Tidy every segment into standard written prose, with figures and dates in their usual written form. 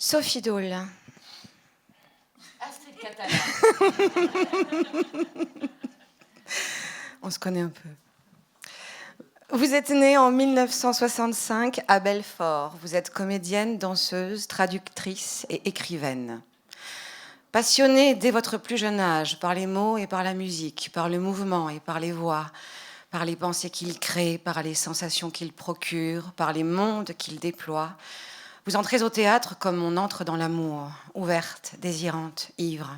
Sophie Dole. Astrid Catalan. On se connaît un peu. Vous êtes née en 1965 à Belfort. Vous êtes comédienne, danseuse, traductrice et écrivaine. Passionnée dès votre plus jeune âge par les mots et par la musique, par le mouvement et par les voix, par les pensées qu'il crée, par les sensations qu'il procure, par les mondes qu'il déploie, vous entrez au théâtre comme on entre dans l'amour, ouverte, désirante, ivre.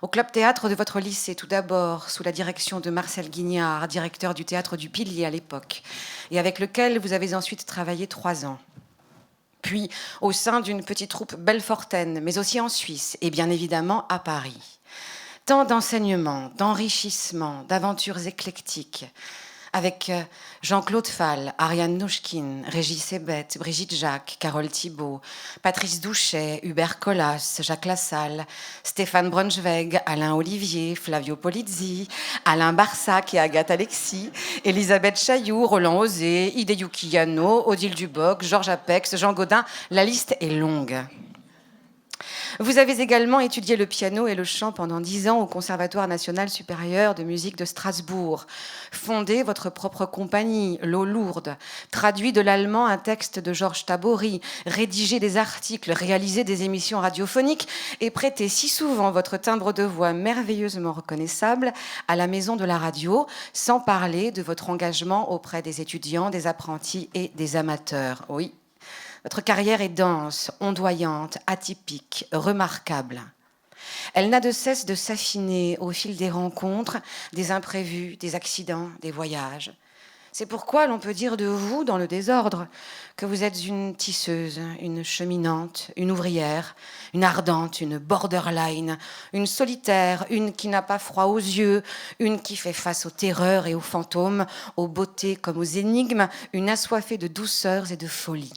Au club théâtre de votre lycée, tout d'abord, sous la direction de Marcel Guignard, directeur du théâtre du Pilier à l'époque, et avec lequel vous avez ensuite travaillé 3 ans. Puis au sein d'une petite troupe belfortaine, mais aussi en Suisse, et bien évidemment à Paris. Tant d'enseignements, d'enrichissements, d'aventures éclectiques, avec Jean-Claude Fall, Ariane Nouchkine, Régis Ebet, Brigitte Jacques, Carole Thibault, Patrice Douchet, Hubert Collas, Jacques Lassalle, Stéphane Braunschweig, Alain Olivier, Flavio Polizzi, Alain Barsac et Agathe Alexis, Elisabeth Chailloux, Roland Osé, Hideyuki Yano, Odile Duboc, Georges Apex, Jean Gaudin, la liste est longue. Vous avez également étudié le piano et le chant pendant 10 ans au Conservatoire national supérieur de musique de Strasbourg, fondé votre propre compagnie, l'Eau Lourde, traduit de l'allemand un texte de Georges Tabori, rédigé des articles, réalisé des émissions radiophoniques et prêté si souvent votre timbre de voix merveilleusement reconnaissable à la Maison de la Radio, sans parler de votre engagement auprès des étudiants, des apprentis et des amateurs. Oui. Votre carrière est dense, ondoyante, atypique, remarquable. Elle n'a de cesse de s'affiner au fil des rencontres, des imprévus, des accidents, des voyages. C'est pourquoi l'on peut dire de vous, dans le désordre, que vous êtes une tisseuse, une cheminante, une ouvrière, une ardente, une borderline, une solitaire, une qui n'a pas froid aux yeux, une qui fait face aux terreurs et aux fantômes, aux beautés comme aux énigmes, une assoiffée de douceurs et de folie.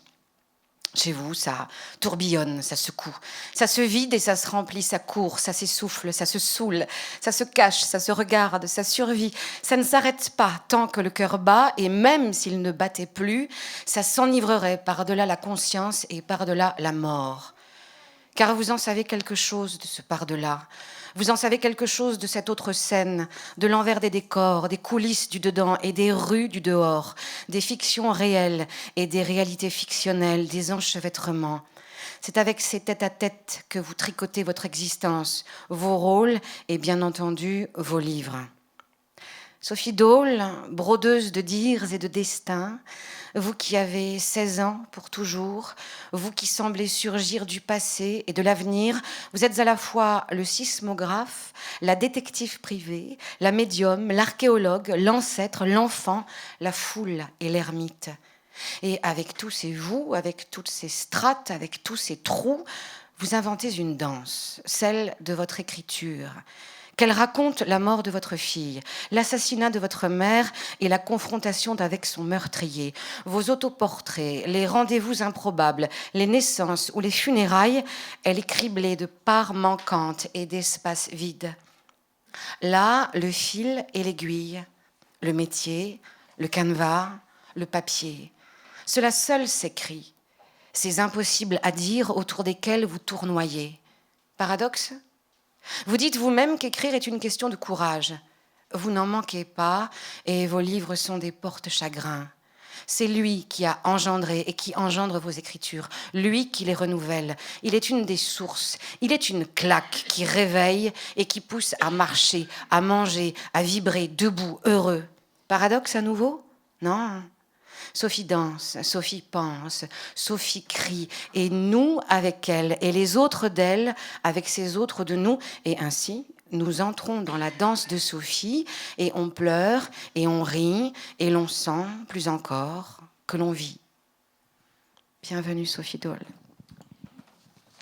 Chez vous, ça tourbillonne, ça secoue, ça se vide et ça se remplit, ça court, ça s'essouffle, ça se saoule, ça se cache, ça se regarde, ça survit. Ça ne s'arrête pas tant que le cœur bat, et même s'il ne battait plus, ça s'enivrerait par-delà la conscience et par-delà la mort. Car vous en savez quelque chose de ce par-delà. Vous en savez quelque chose de cette autre scène, de l'envers des décors, des coulisses du dedans et des rues du dehors, des fictions réelles et des réalités fictionnelles, des enchevêtrements. C'est avec ces tête-à-tête que vous tricotez votre existence, vos rôles et bien entendu vos livres. Sophie Dole, brodeuse de dires et de destins, vous qui avez 16 ans pour toujours, vous qui semblez surgir du passé et de l'avenir, vous êtes à la fois le sismographe, la détective privée, la médium, l'archéologue, l'ancêtre, l'enfant, la foule et l'ermite. Et avec tous ces vous, avec toutes ces strates, avec tous ces trous, vous inventez une danse, celle de votre écriture, qu'elle raconte la mort de votre fille, l'assassinat de votre mère et la confrontation avec son meurtrier, vos autoportraits, les rendez-vous improbables, les naissances ou les funérailles, elle est criblée de parts manquantes et d'espaces vides. Là, le fil et l'aiguille, le métier, le canevas, le papier. Cela seul s'écrit, ces impossibles à dire autour desquels vous tournoyez. Paradoxe ? Vous dites vous-même qu'écrire est une question de courage. Vous n'en manquez pas et vos livres sont des porte-chagrins. C'est lui qui a engendré et qui engendre vos écritures, lui qui les renouvelle. Il est une des sources, il est une claque qui réveille et qui pousse à marcher, à manger, à vibrer, debout, heureux. Paradoxe à nouveau ? Non. Sophie danse, Sophie pense, Sophie crie, et nous avec elle, et les autres d'elle avec ces autres de nous, et ainsi nous entrons dans la danse de Sophie, et on pleure, et on rit, et l'on sent, plus encore, que l'on vit. Bienvenue Sophie Dole.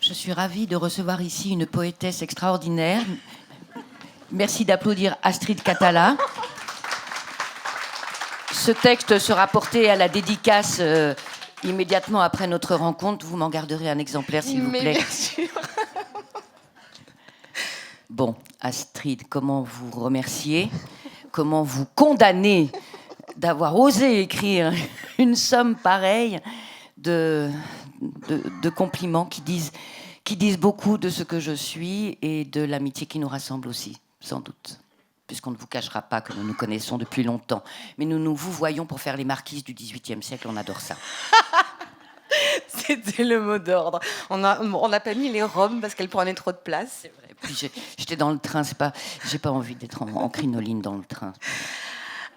Je suis ravie de recevoir ici une poétesse extraordinaire. Merci d'applaudir Astrid Catalan. Ce texte sera porté à la dédicace immédiatement après notre rencontre. Vous m'en garderez un exemplaire, s'il vous plaît. Mais bien sûr. Bon, Astrid, comment vous remercier ? Comment vous condamner d'avoir osé écrire une somme pareille de de compliments qui disent beaucoup de ce que je suis et de l'amitié qui nous rassemble aussi, sans doute. Puisqu'on ne vous cachera pas que nous nous connaissons depuis longtemps. Mais nous vous voyons pour faire les marquises du XVIIIe siècle, on adore ça. C'était le mot d'ordre. On n'a pas mis les robes parce qu'elles prenaient trop de place. C'est vrai. Puis j'étais dans le train, j'ai pas envie d'être en crinoline dans le train.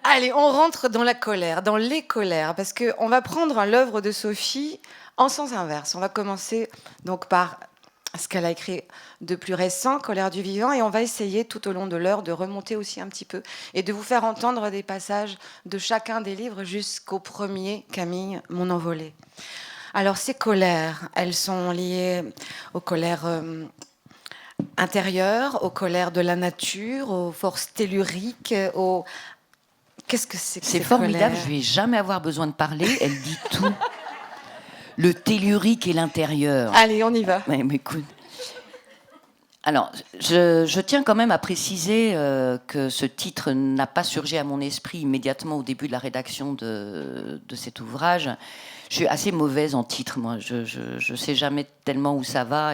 Allez, on rentre dans la colère, dans les colères, parce qu'on va prendre l'œuvre de Sophie en sens inverse. On va commencer donc par ce qu'elle a écrit de plus récent, Colère du vivant, et on va essayer tout au long de l'heure de remonter aussi un petit peu et de vous faire entendre des passages de chacun des livres jusqu'au premier, Camille, Mon envolée. Alors ces colères, elles sont liées aux colères intérieures, aux colères de la nature, aux forces telluriques, aux... Qu'est-ce que c'est que C'est ces formidable, colères ? je vais jamais avoir besoin de parler, elle dit tout. Le tellurique et l'intérieur. Allez, on y va. Ouais, mais écoute. Alors, je tiens quand même à préciser que ce titre n'a pas surgi à mon esprit immédiatement au début de la rédaction de cet ouvrage. Je suis assez mauvaise en titre, moi. Je sais jamais tellement où ça va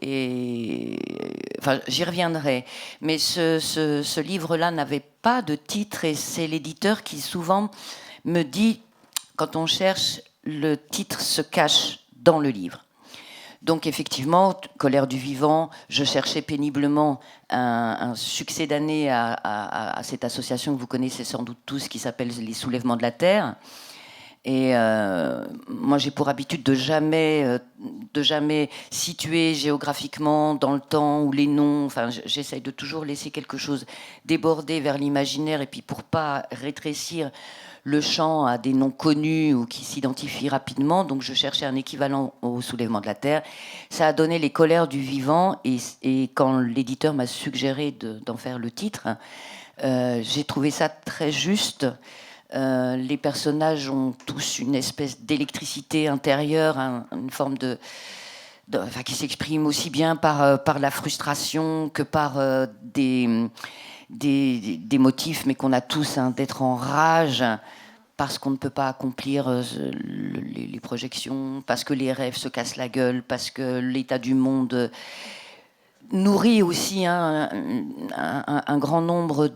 enfin, j'y reviendrai. Mais ce livre-là n'avait pas de titre et c'est l'éditeur qui souvent me dit, quand on cherche, le titre se cache dans le livre. Donc effectivement, Colère du vivant, je cherchais péniblement un succès d'année à cette association que vous connaissez sans doute tous, qui s'appelle les Soulèvements de la Terre. Et moi, j'ai pour habitude de jamais situer géographiquement dans le temps ou les noms. Enfin, j'essaye de toujours laisser quelque chose déborder vers l'imaginaire, et puis pour pas rétrécir le champ à des noms connus ou qui s'identifient rapidement. Donc, je cherchais un équivalent au Soulèvement de la Terre. Ça a donné les Colères du vivant, et quand l'éditeur m'a suggéré d'en faire le titre, j'ai trouvé ça très juste. Les personnages ont tous une espèce d'électricité intérieure, une forme enfin, qui s'exprime aussi bien par la frustration que par des motifs, mais qu'on a tous, hein, d'être en rage parce qu'on ne peut pas accomplir les projections, parce que les rêves se cassent la gueule, parce que l'état du monde nourrit aussi, hein, un grand nombre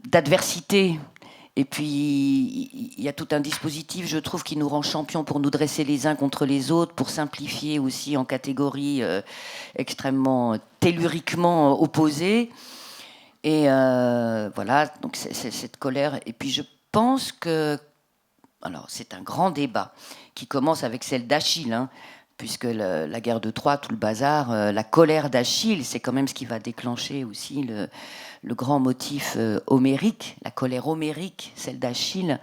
d'adversité. Et puis, il y a tout un dispositif, je trouve, qui nous rend champions pour nous dresser les uns contre les autres, pour simplifier aussi en catégories extrêmement telluriquement opposées. Et voilà, donc c'est cette colère. Et puis, je pense que... Alors, c'est un grand débat qui commence avec celle d'Achille, hein, puisque la guerre de Troie, tout le bazar, la colère d'Achille, c'est quand même ce qui va déclencher aussi le grand motif homérique, la colère homérique, celle d'Achille.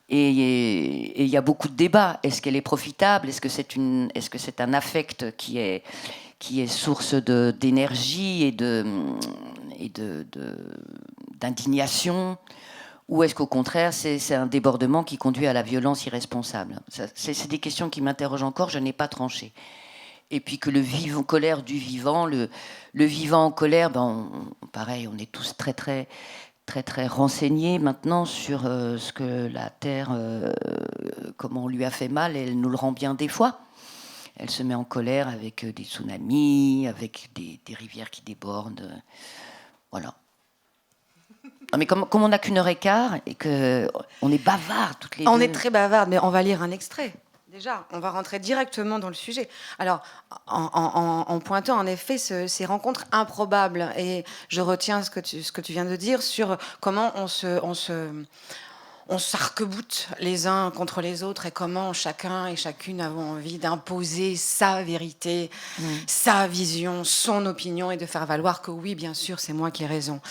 Et il y a beaucoup de débats. Est-ce qu'elle est profitable ? Est-ce que c'est un affect qui est source d'énergie et d'indignation ? Ou est-ce qu'au contraire, c'est un débordement qui conduit à la violence irresponsable ? C'est des questions qui m'interrogent encore, je n'ai pas tranché. Et puis que le colère du vivant, le vivant en colère, pareil, on est tous très, très, très, très renseignés maintenant sur ce que la Terre, comment on lui a fait mal, et elle nous le rend bien des fois. Elle se met en colère avec des tsunamis, avec des rivières qui débordent. Voilà. Non, mais comme on n'a qu'une heure et quart et qu'on est bavards toutes les deux. On est très bavardes, mais on va lire un extrait. Déjà, on va rentrer directement dans le sujet. Alors, en pointant en effet ces rencontres improbables, et je retiens ce que tu viens de dire sur comment on s'arc-boute les uns contre les autres, et comment chacun et chacune avons envie d'imposer sa vérité, sa vision, son opinion, et de faire valoir que oui, bien sûr, c'est moi qui ai raison.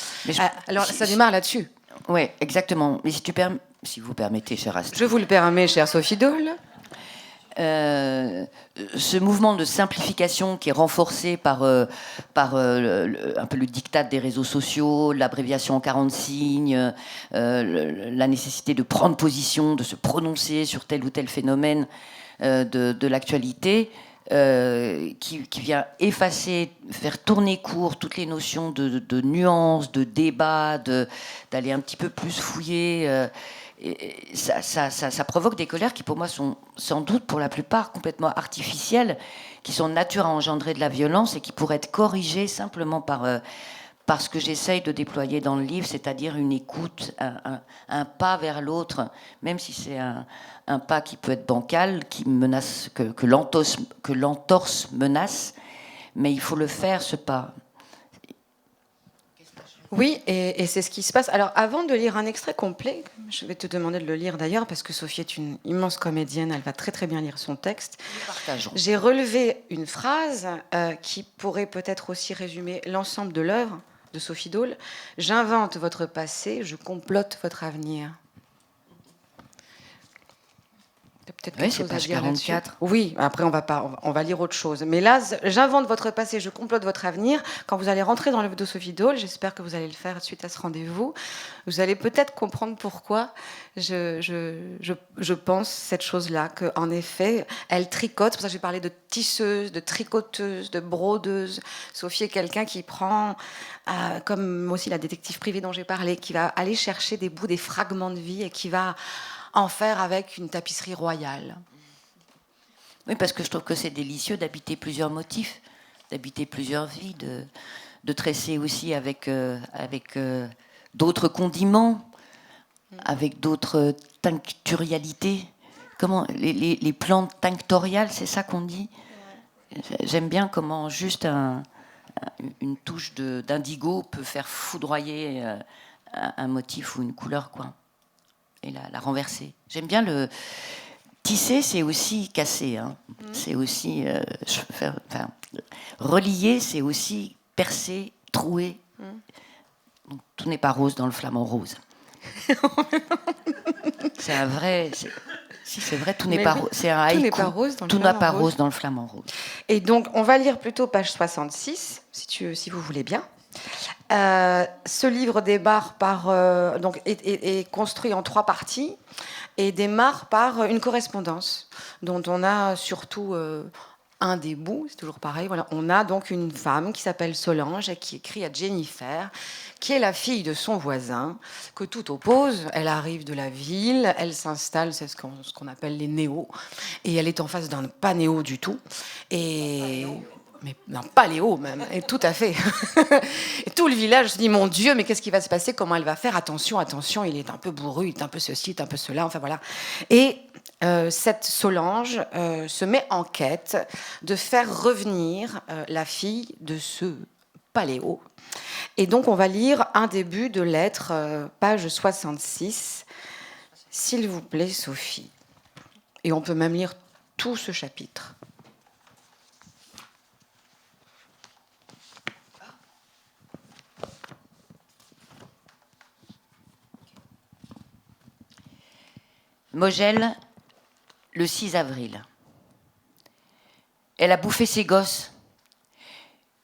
Alors, ça démarre là-dessus. Oui, exactement. Mais si vous permettez, cher Astrid. Je vous le permets, chère Sophie Dole. Ce mouvement de simplification qui est renforcé par un peu le diktat des réseaux sociaux, l'abréviation en 40 signes, la nécessité de prendre position, de se prononcer sur tel ou tel phénomène de l'actualité, qui vient effacer, faire tourner court toutes les notions de nuances, de débat, d'aller un petit peu plus fouiller ça provoque des colères qui, pour moi, sont sans doute, pour la plupart, complètement artificielles, qui sont de nature à engendrer de la violence et qui pourraient être corrigées simplement par ce que j'essaye de déployer dans le livre, c'est-à-dire une écoute, un pas vers l'autre, même si c'est un pas qui peut être bancal, qui menace, que l'entorse menace, mais il faut le faire, ce pas. Oui, et c'est ce qui se passe. Alors, avant de lire un extrait complet, je vais te demander de le lire d'ailleurs, parce que Sophie est une immense comédienne, elle va très très bien lire son texte. J'ai relevé une phrase qui pourrait peut-être aussi résumer l'ensemble de l'œuvre de Sophie Dole. J'invente votre passé, je complote votre avenir. Oui, c'est page 44. Oui, après on va lire autre chose. Mais là, j'invente votre passé, je complote votre avenir. Quand vous allez rentrer dans l'œuvre de Sophie Dole, j'espère que vous allez le faire suite à ce rendez-vous, vous allez peut-être comprendre pourquoi je pense cette chose-là, qu'en effet, elle tricote. C'est pour ça que j'ai parlé de tisseuse, de tricoteuse, de brodeuse. Sophie est quelqu'un qui prend, comme aussi la détective privée dont j'ai parlé, qui va aller chercher des bouts, des fragments de vie et qui va en faire avec une tapisserie royale. Oui, parce que je trouve que c'est délicieux d'habiter plusieurs motifs, d'habiter plusieurs vies, de tresser aussi avec d'autres condiments, avec d'autres tincturialités. Comment les plantes tinctoriales, c'est ça qu'on dit? J'aime bien comment juste une touche d'indigo peut faire foudroyer un motif ou une couleur, quoi. Et la renverser. J'aime bien le tisser, c'est aussi casser. Hein. C'est aussi relier, c'est aussi percer, trouer. Donc, tout n'est pas rose dans le flamant rose. C'est un vrai. Si c'est vrai, tout n'est pas rose. C'est un haïku. Tout n'est pas rose dans le flamant rose. Et donc, on va lire plutôt page 66, si vous voulez bien. Ce livre est construit en 3 parties et démarre par une correspondance dont on a surtout un des bouts, c'est toujours pareil. Voilà. On a donc une femme qui s'appelle Solange et qui écrit à Jennifer, qui est la fille de son voisin, que tout oppose. Elle arrive de la ville, elle s'installe, c'est ce qu'on appelle les néos, et elle est en face d'un pas néo du tout. Mais non, paléo même, et tout à fait. Et tout le village se dit, mon Dieu, mais qu'est-ce qui va se passer? Comment elle va faire? Attention, attention, il est un peu bourru, il est un peu ceci, il est un peu cela, enfin voilà. Et cette Solange se met en quête de faire revenir la fille de ce paléo. Et donc on va lire un début de lettre, page 66, s'il vous plaît, Sophie. Et on peut même lire tout ce chapitre. Mogel, le 6 avril. Elle a bouffé ses gosses.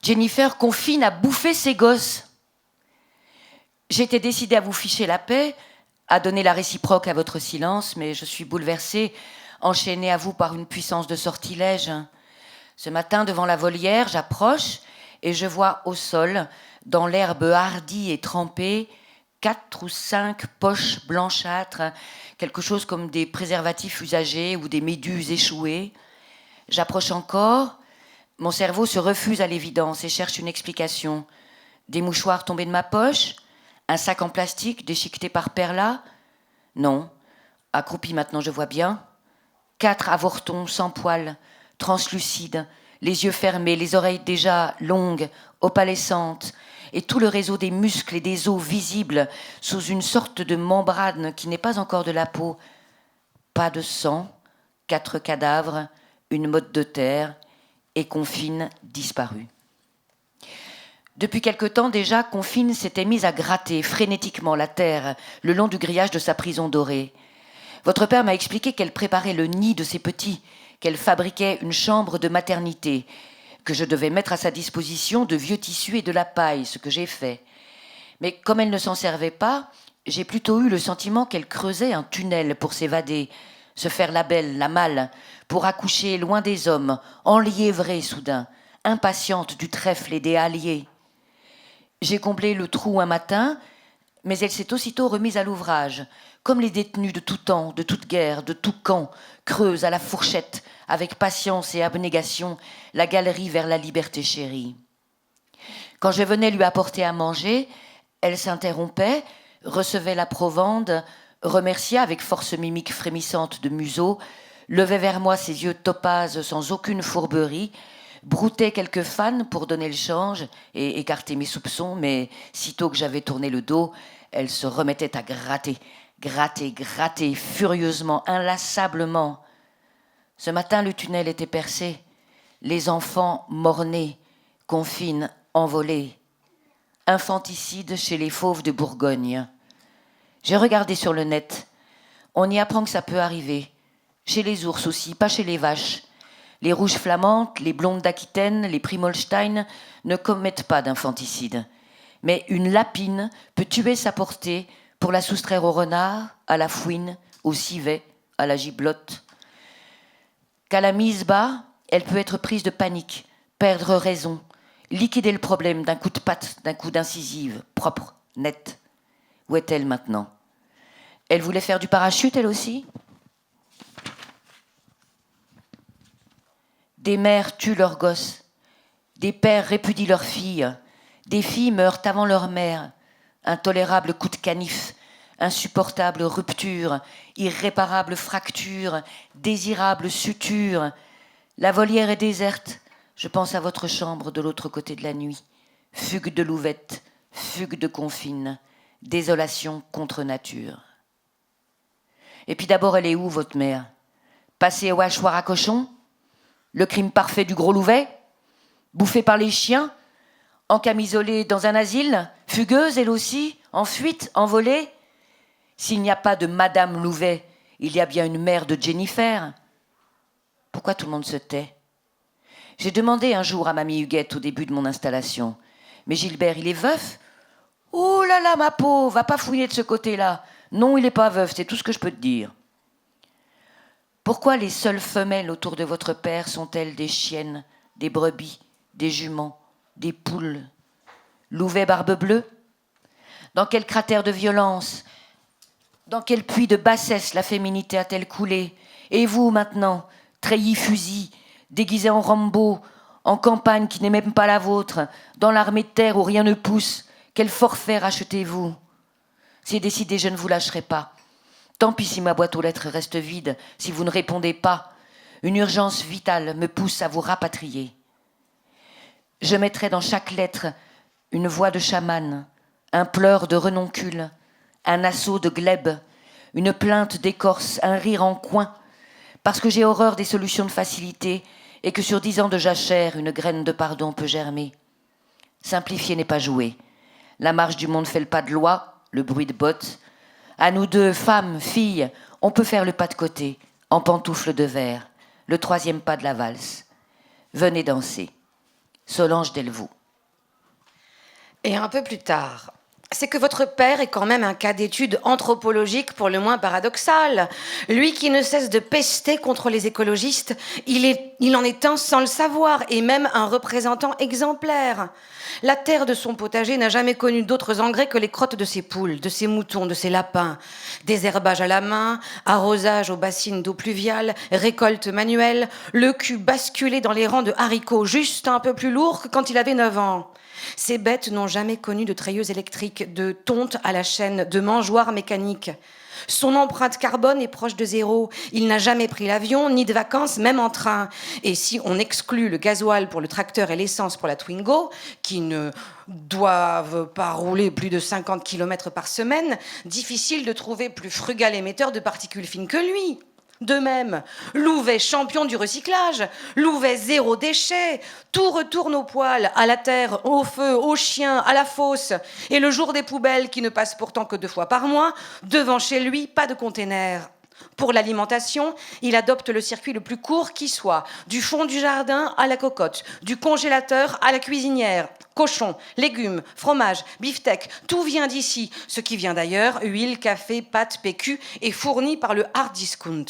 Jennifer confine à bouffer ses gosses. J'étais décidée à vous ficher la paix, à donner la réciproque à votre silence, mais je suis bouleversée, enchaînée à vous par une puissance de sortilège. Ce matin, devant la volière, j'approche et je vois au sol, dans l'herbe hardie et trempée, 4 ou 5 poches blanchâtres, quelque chose comme des préservatifs usagés ou des méduses échouées. J'approche encore, mon cerveau se refuse à l'évidence et cherche une explication. Des mouchoirs tombés de ma poche? Un sac en plastique déchiqueté par Perla? Non, accroupi maintenant je vois bien. 4 avortons sans poils, translucides, les yeux fermés, les oreilles déjà longues, opalescentes, et tout le réseau des muscles et des os visibles sous une sorte de membrane qui n'est pas encore de la peau. Pas de sang, 4 cadavres, une motte de terre, et Confine disparue. Depuis quelque temps déjà, Confine s'était mise à gratter frénétiquement la terre le long du grillage de sa prison dorée. Votre père m'a expliqué qu'elle préparait le nid de ses petits, qu'elle fabriquait une chambre de maternité, que je devais mettre à sa disposition de vieux tissus et de la paille, ce que j'ai fait. Mais comme elle ne s'en servait pas, j'ai plutôt eu le sentiment qu'elle creusait un tunnel pour s'évader, se faire la belle, la malle, pour accoucher loin des hommes, enliévrée soudain, impatiente du trèfle et des halliers. J'ai comblé le trou un matin, mais elle s'est aussitôt remise à l'ouvrage, comme les détenus de tout temps, de toute guerre, de tout camp, creusent à la fourchette, avec patience et abnégation, la galerie vers la liberté chérie. Quand je venais lui apporter à manger, elle s'interrompait, recevait la provende, remerciait avec force mimique frémissante de museau, levait vers moi ses yeux topazes sans aucune fourberie, broutait quelques fans pour donner le change et écarter mes soupçons, mais sitôt que j'avais tourné le dos, elle se remettait à gratter, furieusement, inlassablement. Ce matin, le tunnel était percé, les enfants mornés, confines, envolés. Infanticide chez les fauves de Bourgogne. J'ai regardé sur le net. On y apprend que ça peut arriver. Chez les ours aussi, pas chez les vaches. Les rouges flamantes, les blondes d'Aquitaine, les Primolstein ne commettent pas d'infanticide. Mais une lapine peut tuer sa portée pour la soustraire au renard, à la fouine, au civet, à la giblotte. Qu'à la mise bas, elle peut être prise de panique, perdre raison, liquider le problème d'un coup de patte, d'un coup d'incisive, propre, net. Où est-elle maintenant? Elle voulait faire du parachute, elle aussi? Des mères tuent leurs gosses, des pères répudient leurs filles, des filles meurent avant leur mère. Intolérable coup de canif, insupportable rupture, irréparable fracture, désirable suture. La volière est déserte, je pense à votre chambre de l'autre côté de la nuit. Fugue de louvette, fugue de confine, désolation contre nature. Et puis d'abord, elle est où, votre mère? Passée au hachoir à cochon? Le crime parfait du gros Louvet? Bouffée par les chiens? Encamisolée dans un asile? Fugueuse, elle aussi? En fuite? Envolée? S'il n'y a pas de Madame Louvet, il y a bien une mère de Jennifer. Pourquoi tout le monde se tait? J'ai demandé un jour à mamie Huguette au début de mon installation. Mais Gilbert, il est veuf? Oh là là, ma pauvre, va pas fouiner de ce côté-là. Non, il n'est pas veuf, c'est tout ce que je peux te dire. Pourquoi les seules femelles autour de votre père sont-elles des chiennes, des brebis, des juments, des poules? Louvet barbe bleue? Dans quel cratère de violence, dans quel puits de bassesse la féminité a-t-elle coulé? Et vous, maintenant, treillis fusil, déguisé en Rambo, en campagne qui n'est même pas la vôtre, dans l'armée de terre où rien ne pousse, quel forfait rachetez-vous? C'est décidé, je ne vous lâcherai pas. Tant pis si ma boîte aux lettres reste vide, si vous ne répondez pas. Une urgence vitale me pousse à vous rapatrier. Je mettrai dans chaque lettre une voix de chamane, un pleur de renoncule, un assaut de glèbe, une plainte d'écorce, un rire en coin, parce que j'ai horreur des solutions de facilité et que sur 10 ans de jachère, une graine de pardon peut germer. Simplifier n'est pas jouer. La marche du monde fait le pas de loi, le bruit de bottes. À nous deux, femmes, filles, on peut faire le pas de côté, en pantoufles de verre, le 3e pas de la valse. Venez danser. Solange Delvaux. Et un peu plus tard, c'est que votre père est quand même un cas d'étude anthropologique pour le moins paradoxal. Lui qui ne cesse de pester contre les écologistes, il en est un sans le savoir, et même un représentant exemplaire. La terre de son potager n'a jamais connu d'autres engrais que les crottes de ses poules, de ses moutons, de ses lapins. Désherbage à la main, arrosage aux bassines d'eau pluviale, récolte manuelle, le cul basculé dans les rangs de haricots, juste un peu plus lourd que quand il avait 9 ans. Ces bêtes n'ont jamais connu de treilleuse électrique, de tonte à la chaîne, de mangeoire mécanique. Son empreinte carbone est proche de 0. Il n'a jamais pris l'avion, ni de vacances, même en train. Et si on exclut le gasoil pour le tracteur et l'essence pour la Twingo, qui ne doivent pas rouler plus de 50 km par semaine, difficile de trouver plus frugal émetteur de particules fines que lui. De même, Louvet champion du recyclage, Louvet 0 déchet, tout retourne au poêle, à la terre, au feu, aux chiens, à la fosse. Et le jour des poubelles, qui ne passe pourtant que 2 fois par mois, devant chez lui, pas de container. Pour l'alimentation, il adopte le circuit le plus court qui soit, du fond du jardin à la cocotte, du congélateur à la cuisinière. Cochon, légumes, fromage, beefsteak, tout vient d'ici. Ce qui vient d'ailleurs, huile, café, pâtes, PQ, est fourni par le hard discount.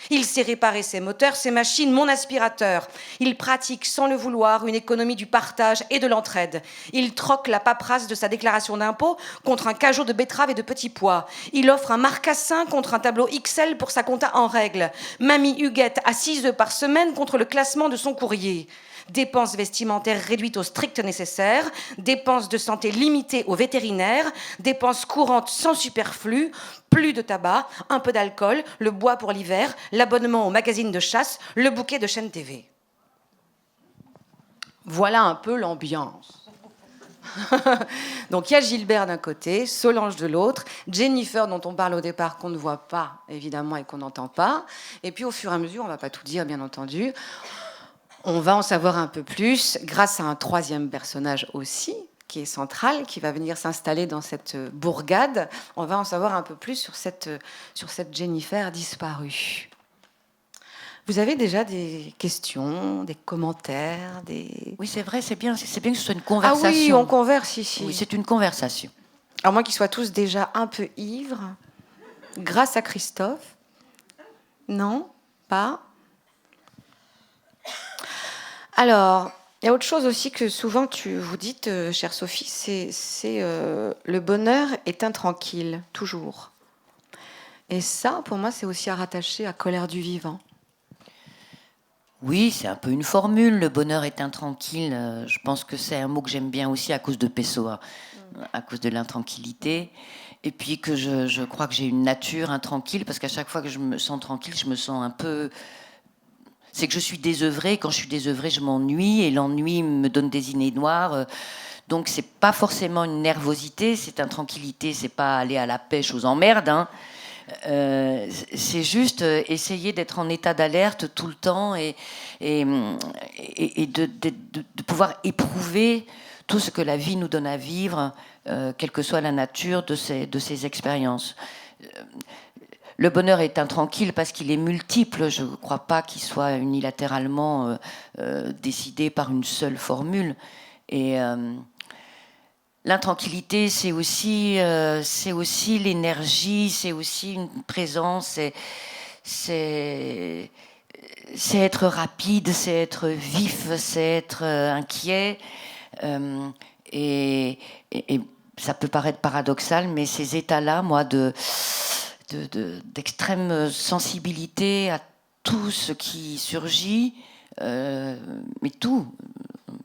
Il sait réparer ses moteurs, ses machines, mon aspirateur. Il pratique sans le vouloir une économie du partage et de l'entraide. Il troque la paperasse de sa déclaration d'impôt contre un cajot de betteraves et de petits pois. Il offre un marcassin contre un tableau XL pour sa compta en règle. Mamie Huguette a 6 œufs par semaine contre le classement de son courrier. Dépenses vestimentaires réduites au strict nécessaire, dépenses de santé limitées aux vétérinaires, dépenses courantes sans superflu, plus de tabac, un peu d'alcool, le bois pour l'hiver, l'abonnement au magazine de chasse, le bouquet de chaînes TV. Voilà un peu l'ambiance. Donc il y a Gilbert d'un côté, Solange de l'autre, Jennifer dont on parle au départ qu'on ne voit pas évidemment et qu'on n'entend pas, et puis au fur et à mesure, on ne va pas tout dire bien entendu, on va en savoir un peu plus grâce à un troisième personnage aussi, qui est central, qui va venir s'installer dans cette bourgade. On va en savoir un peu plus sur cette Jennifer disparue. Vous avez déjà des questions, des commentaires, des... Oui, c'est vrai, c'est bien que ce soit une conversation. Ah oui, on converse ici. Oui, c'est une conversation. À moins qu'ils soient tous déjà un peu ivres, grâce à Christophe. Non, pas. Alors, il y a autre chose aussi que souvent vous dites, chère Sophie, c'est le bonheur est intranquille, toujours. Et ça, pour moi, c'est aussi à rattacher à Colère du vivant. Oui, c'est un peu une formule, le bonheur est intranquille. Je pense que c'est un mot que j'aime bien aussi à cause de Pessoa, à cause de l'intranquillité. Et puis que je crois que j'ai une nature intranquille, parce qu'à chaque fois que je me sens tranquille, je me sens un peu... C'est que je suis désœuvrée. Quand je suis désœuvrée, je m'ennuie. Et l'ennui me donne des idées noires. Donc, c'est pas forcément une nervosité. Cette intranquillité, c'est pas aller à la pêche aux emmerdes. Hein. C'est juste essayer d'être en état d'alerte tout le temps et de pouvoir éprouver tout ce que la vie nous donne à vivre, quelle que soit la nature de ces expériences. Le bonheur est intranquille parce qu'il est multiple. Je ne crois pas qu'il soit unilatéralement décidé par une seule formule. Et l'intranquillité, c'est aussi l'énergie, c'est aussi une présence, c'est être rapide, c'est être vif, c'est être inquiet. Et ça peut paraître paradoxal, mais ces états-là, moi, d'extrême sensibilité à tout ce qui surgit, mais tout,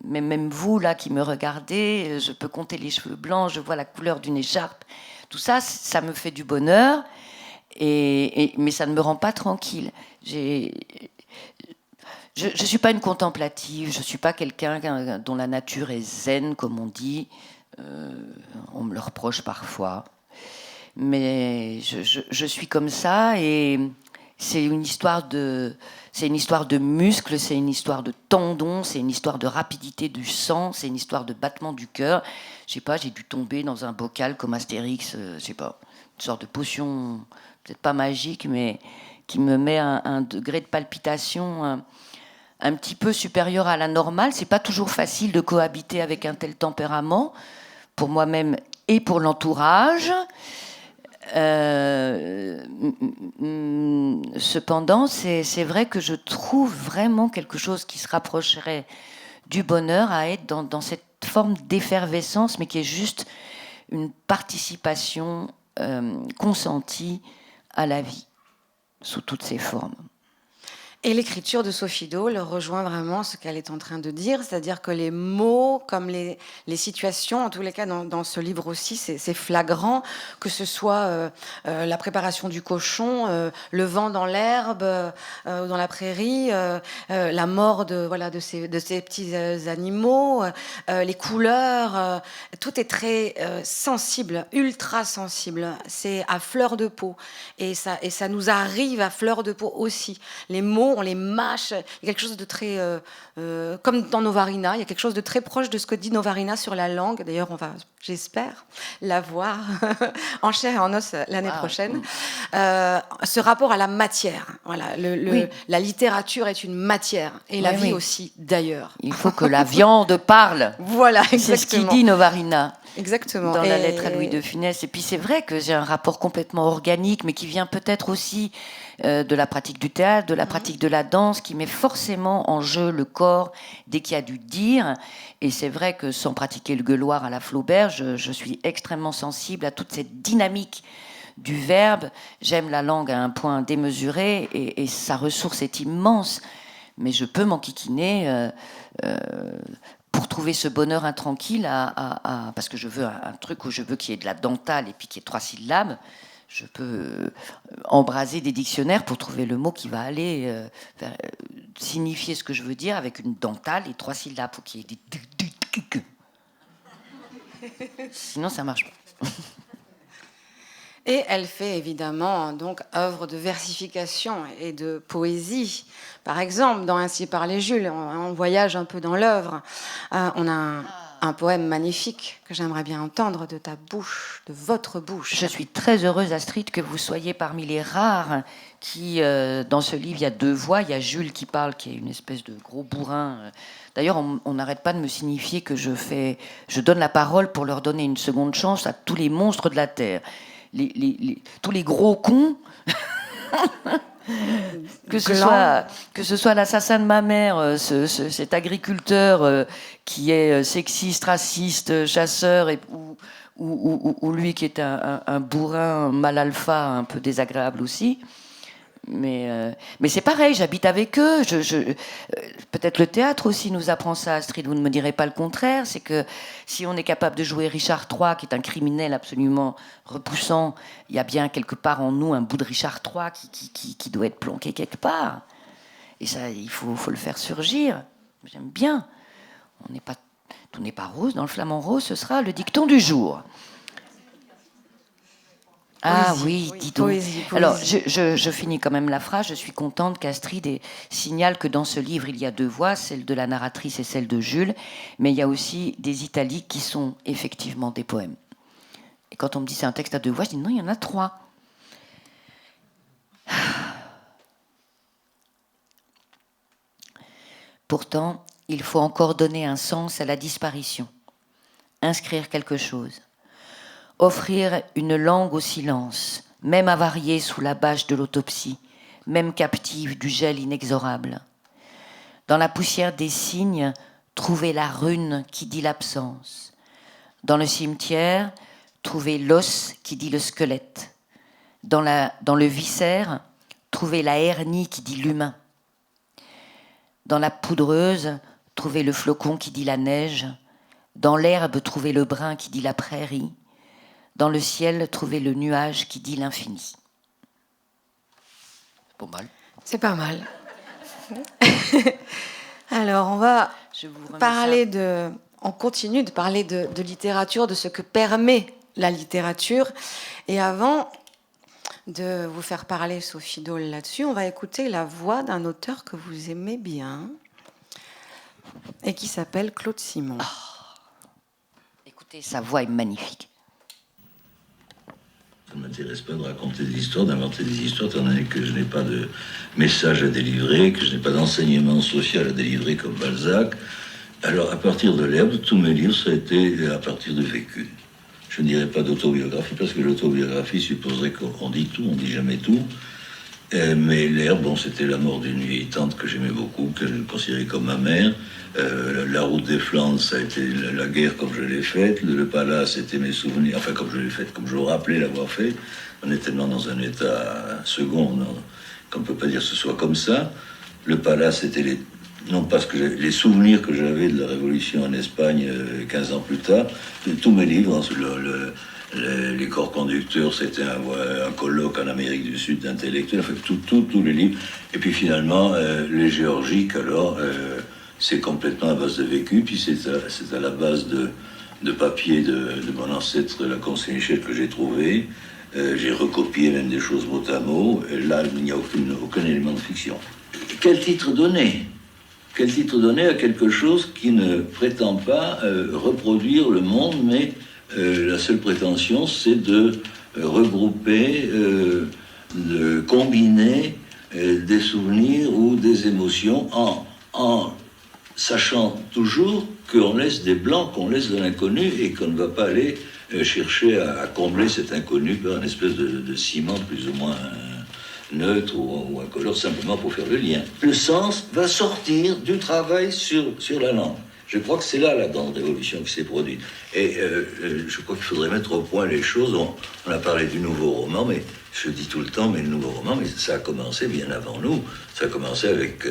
mais même vous là qui me regardez, je peux compter les cheveux blancs, je vois la couleur d'une écharpe, tout ça, ça me fait du bonheur, mais ça ne me rend pas tranquille. Je ne suis pas une contemplative, je ne suis pas quelqu'un dont la nature est zen, comme on dit, on me le reproche parfois. Mais je suis comme ça et c'est une histoire de muscles, c'est une histoire de tendons, c'est une histoire de rapidité du sang, c'est une histoire de battement du cœur. Je sais pas, j'ai dû tomber dans un bocal comme Astérix, je sais pas, une sorte de potion, peut-être pas magique, mais qui me met un degré de palpitation un petit peu supérieur à la normale. C'est pas toujours facile de cohabiter avec un tel tempérament, pour moi-même et pour l'entourage. Cependant, c'est vrai que je trouve vraiment quelque chose qui se rapprocherait du bonheur à être dans cette forme d'effervescence, mais qui est juste une participation consentie à la vie, sous toutes ses formes. Et l'écriture de Sophie Dole rejoint vraiment ce qu'elle est en train de dire, c'est-à-dire que les mots, comme les situations, en tous les cas dans ce livre aussi, c'est flagrant, que ce soit la préparation du cochon, le vent dans l'herbe, dans la prairie, la mort de ces petits animaux, les couleurs, tout est très sensible, ultra sensible. C'est à fleur de peau, et ça nous arrive à fleur de peau aussi. Les mots, on les mâche. Il y a quelque chose de très... comme dans Novarina, il y a quelque chose de très proche de ce que dit Novarina sur la langue. D'ailleurs, on va, j'espère, la voir en chair et en os l'année prochaine. Ce rapport à la matière. Voilà, oui. La littérature est une matière. Et la vie aussi, d'ailleurs. Il faut que la viande parle. Voilà, exactement. C'est ce qu'il dit Novarina. Exactement. Dans la lettre à Louis de Funès. Et puis c'est vrai que j'ai un rapport complètement organique, mais qui vient peut-être aussi de la pratique du théâtre, de la pratique de la danse, qui met forcément en jeu le corps dès qu'il y a du dire. Et c'est vrai que sans pratiquer le gueuloir à la Flaubert, je suis extrêmement sensible à toute cette dynamique du verbe. J'aime la langue à un point démesuré, et sa ressource est immense. Mais je peux m'enquiquiner pour trouver ce bonheur intranquille, parce que je veux un truc où je veux qu'il y ait de la dentale et puis qu'il y ait 3 syllabes. Je peux embraser des dictionnaires pour trouver le mot qui va aller signifier ce que je veux dire avec une dentale et 3 syllabes. Il faut qu'il y ait des... Sinon, ça marche pas. Et elle fait évidemment donc œuvre de versification et de poésie. Par exemple, dans Ainsi parlait Jules, on voyage un peu dans l'œuvre. On a un poème magnifique que j'aimerais bien entendre de ta bouche, de votre bouche. Je suis très heureuse, Astrid, que vous soyez parmi les rares qui, dans ce livre, il y a 2 voix. Il y a Jules qui parle, qui est une espèce de gros bourrin. D'ailleurs, on n'arrête pas de me signifier que je donne la parole pour leur donner une seconde chance à tous les monstres de la Terre. Tous les gros cons, que ce soit l'assassin de ma mère, cet agriculteur qui est sexiste, raciste, chasseur, ou lui qui est un bourrin mal alpha, un peu désagréable aussi. Mais c'est pareil, j'habite avec eux. Peut-être le théâtre aussi nous apprend ça, Astrid, vous ne me direz pas le contraire. C'est que si on est capable de jouer Richard III, qui est un criminel absolument repoussant, il y a bien quelque part en nous un bout de Richard III qui doit être planqué quelque part. Et ça, il faut le faire surgir. J'aime bien. Tout n'est pas rose. Dans le Flamand Rose, ce sera le dicton du jour. Ah oui, dis donc. Poésie. Alors, je finis quand même la phrase. Je suis contente qu'Astrid signale que dans ce livre, il y a 2 voix, celle de la narratrice et celle de Jules, mais il y a aussi des italiques qui sont effectivement des poèmes. Et quand on me dit c'est un texte à 2 voix, je dis non, il y en a 3. Pourtant, il faut encore donner un sens à la disparition, inscrire quelque chose. Offrir une langue au silence, même avariée sous la bâche de l'autopsie, même captive du gel inexorable. Dans la poussière des signes, trouver la rune qui dit l'absence. Dans le cimetière, trouver l'os qui dit le squelette. Dans le viscère, trouver la hernie qui dit l'humain. Dans la poudreuse, trouver le flocon qui dit la neige. Dans l'herbe, trouver le brin qui dit la prairie. Dans le ciel, trouver le nuage qui dit l'infini. C'est pas mal. C'est pas mal. Alors, on va parler on continue de parler de littérature, de ce que permet la littérature. Et avant de vous faire parler, Sophie Dole, là-dessus, on va écouter la voix d'un auteur que vous aimez bien et qui s'appelle Claude Simon. Écoutez, sa voix est magnifique. Ça ne m'intéresse pas de raconter des histoires, d'inventer des histoires, étant donné que je n'ai pas de message à délivrer, que je n'ai pas d'enseignement social à délivrer comme Balzac. Alors, à partir de l'herbe, tous mes livres, ça a été à partir de vécu. Je ne dirais pas d'autobiographie, parce que l'autobiographie supposerait qu'on dit tout, on ne dit jamais tout. Mais l'herbe, bon, c'était la mort d'une vieille tante que j'aimais beaucoup, que je considérais comme ma mère. La route des Flandres, ça a été la guerre comme je l'ai faite. Le palace, c'était mes souvenirs, enfin comme je l'ai faite, comme je me rappelais l'avoir fait. On est tellement dans un état second qu'on ne peut pas dire que ce soit comme ça. Le palace, c'était non pas les souvenirs que j'avais de la Révolution en Espagne 15 ans plus tard. Tous mes livres, les corps conducteurs, c'était un colloque en Amérique du Sud d'intellectuels, enfin tous les livres. Et puis finalement, les géorgiques, alors, c'est complètement à base de vécu, puis c'est à la base de papier de mon ancêtre, la conseillère Michel, que j'ai trouvé. J'ai recopié même des choses mot à mot. Et là, il n'y a aucun élément de fiction. Quel titre donner ? Quel titre donner à quelque chose qui ne prétend pas reproduire le monde, mais la seule prétention, c'est de regrouper, de combiner des souvenirs ou des émotions en sachant toujours qu'on laisse des blancs, qu'on laisse de l'inconnu et qu'on ne va pas aller chercher à combler cet inconnu par une espèce de ciment plus ou moins neutre ou incolore, simplement pour faire le lien. Le sens va sortir du travail sur la langue. Je crois que c'est là la grande révolution qui s'est produite. Et je crois qu'il faudrait mettre au point les choses. On a parlé du nouveau roman, mais je dis tout le temps, mais le nouveau roman, mais ça a commencé bien avant nous. Ça a commencé avec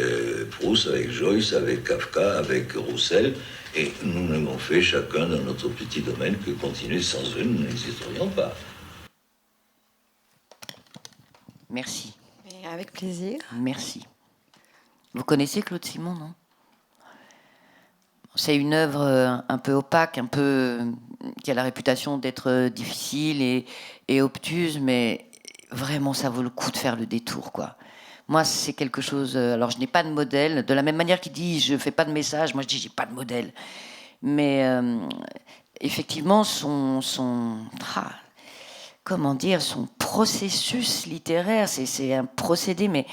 Proust, avec Joyce, avec Kafka, avec Roussel. Et nous n'avons fait chacun dans notre petit domaine que continuer sans eux, nous n'existerions pas. Merci. Et avec plaisir. Merci. Vous connaissez Claude Simon, non ? C'est une œuvre un peu opaque, un peu qui a la réputation d'être difficile et obtuse, mais vraiment, ça vaut le coup de faire le détour, quoi. Moi, c'est quelque chose... alors, je n'ai pas de modèle. De la même manière qu'il dit, je ne fais pas de message, moi, je dis, j'ai pas de modèle. Mais effectivement, comment dire, son processus littéraire, c'est un procédé, mais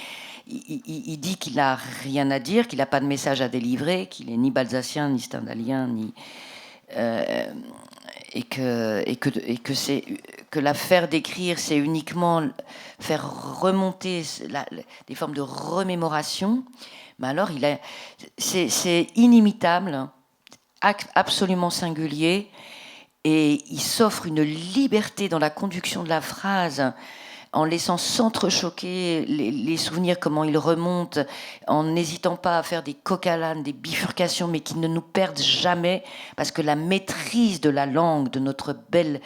il dit qu'il n'a rien à dire, qu'il n'a pas de message à délivrer, qu'il n'est ni balzacien, ni stendhalien, ni... et que l'affaire d'écrire, c'est uniquement faire remonter des formes de remémoration. Mais alors, c'est inimitable, absolument singulier, et il s'offre une liberté dans la conduction de la phrase, en laissant s'entrechoquer les souvenirs, comment ils remontent, en n'hésitant pas à faire des coq à l'âne, des bifurcations, mais qui ne nous perdent jamais, parce que la maîtrise de la langue, de notre belle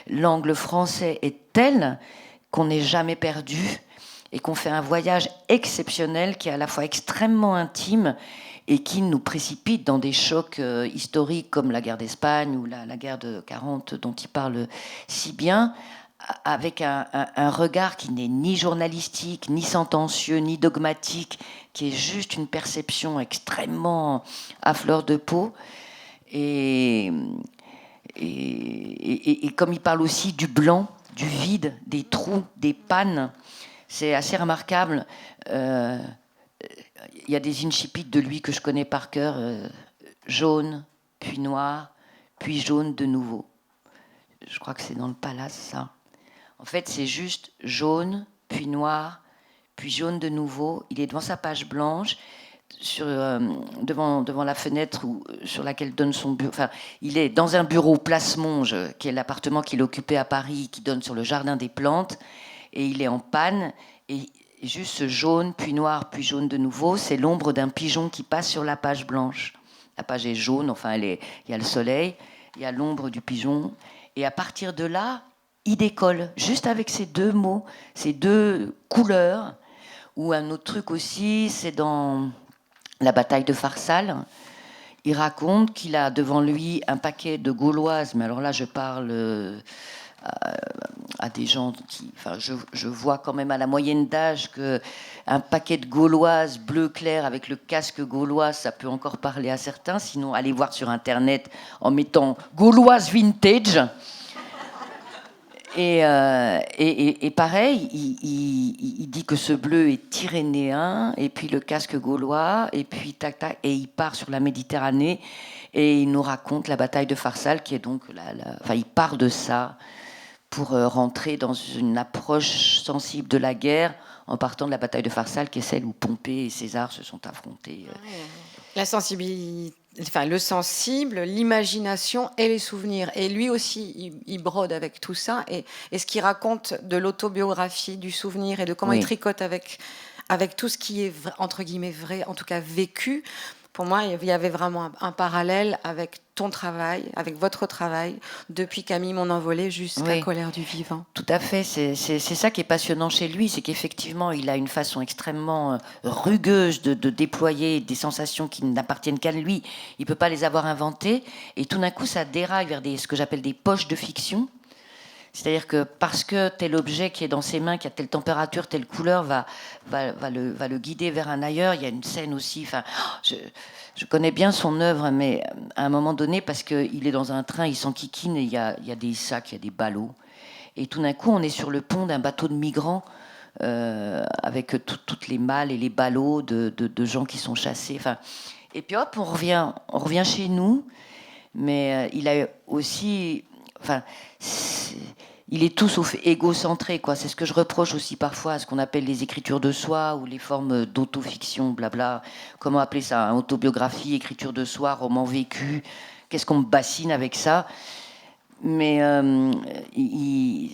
langue, le français, est telle qu'on n'est jamais perdu et qu'on fait un voyage exceptionnel qui est à la fois extrêmement intime et qui nous précipite dans des chocs historiques comme la guerre d'Espagne ou la guerre de 40 dont il parle si bien, avec un regard qui n'est ni journalistique, ni sentencieux, ni dogmatique, qui est juste une perception extrêmement à fleur de peau. Et comme il parle aussi du blanc, du vide, des trous, des pannes, c'est assez remarquable. Il y a des incipits de lui que je connais par cœur, jaune, puis noir, puis jaune de nouveau. Je crois que c'est dans le Palace, ça. En fait, c'est juste jaune, puis noir, puis jaune de nouveau. Il est devant sa page blanche, devant la fenêtre sur laquelle donne son bureau. Enfin, il est dans un bureau Place Monge, qui est l'appartement qu'il occupait à Paris, qui donne sur le jardin des plantes. Et il est en panne. Et juste ce jaune, puis noir, puis jaune de nouveau, c'est l'ombre d'un pigeon qui passe sur la page blanche. La page est jaune, enfin, il y a le soleil, il y a l'ombre du pigeon. Et à partir de là, il décolle, juste avec ces deux mots, ces deux couleurs. Ou un autre truc aussi, c'est dans la bataille de Pharsale. Il raconte qu'il a devant lui un paquet de Gauloises, mais alors là, je parle à des gens qui... Enfin, je vois quand même à la moyenne d'âge qu'un paquet de Gauloises bleu clair avec le casque gaulois, ça peut encore parler à certains. Sinon, allez voir sur Internet en mettant « Gauloise vintage ». Et pareil, il dit que ce bleu est tyrénéen, et puis le casque gaulois, et puis tac tac, et il part sur la Méditerranée, et il nous raconte la bataille de Pharsale, qui est donc enfin, il part de ça pour rentrer dans une approche sensible de la guerre, en partant de la bataille de Pharsale, qui est celle où Pompée et César se sont affrontés. La sensibilité, enfin le sensible, l'imagination et les souvenirs. Et lui aussi, il brode avec tout ça. Et ce qu'il raconte de l'autobiographie, du souvenir et de comment il tricote avec tout ce qui est, entre guillemets, vrai, en tout cas vécu. Pour moi, il y avait vraiment un parallèle avec ton travail, avec votre travail, depuis Camille Mon Envolé jusqu'à Colère du Vivant. Tout à fait, c'est ça qui est passionnant chez lui, c'est qu'effectivement, il a une façon extrêmement rugueuse de déployer des sensations qui n'appartiennent qu'à lui. Il ne peut pas les avoir inventées, et tout d'un coup, ça déraille vers ce que j'appelle des poches de fiction. C'est-à-dire que parce que tel objet qui est dans ses mains, qui a telle température, telle couleur, va le guider vers un ailleurs. Il y a une scène aussi... Enfin, je connais bien son œuvre, mais à un moment donné, parce qu'il est dans un train, il s'enquiquine, et il y a des sacs, il y a des ballots. Et tout d'un coup, on est sur le pont d'un bateau de migrants, avec toutes les malles et les ballots de gens qui sont chassés. Enfin, Et puis hop, on revient chez nous. Mais il a aussi... Enfin, il est tout sauf égocentré, quoi. C'est ce que je reproche aussi parfois à ce qu'on appelle les écritures de soi ou les formes d'autofiction, blabla. Comment appeler ça, hein? Autobiographie, écriture de soi, roman vécu. Qu'est-ce qu'on me bassine avec ça? Mais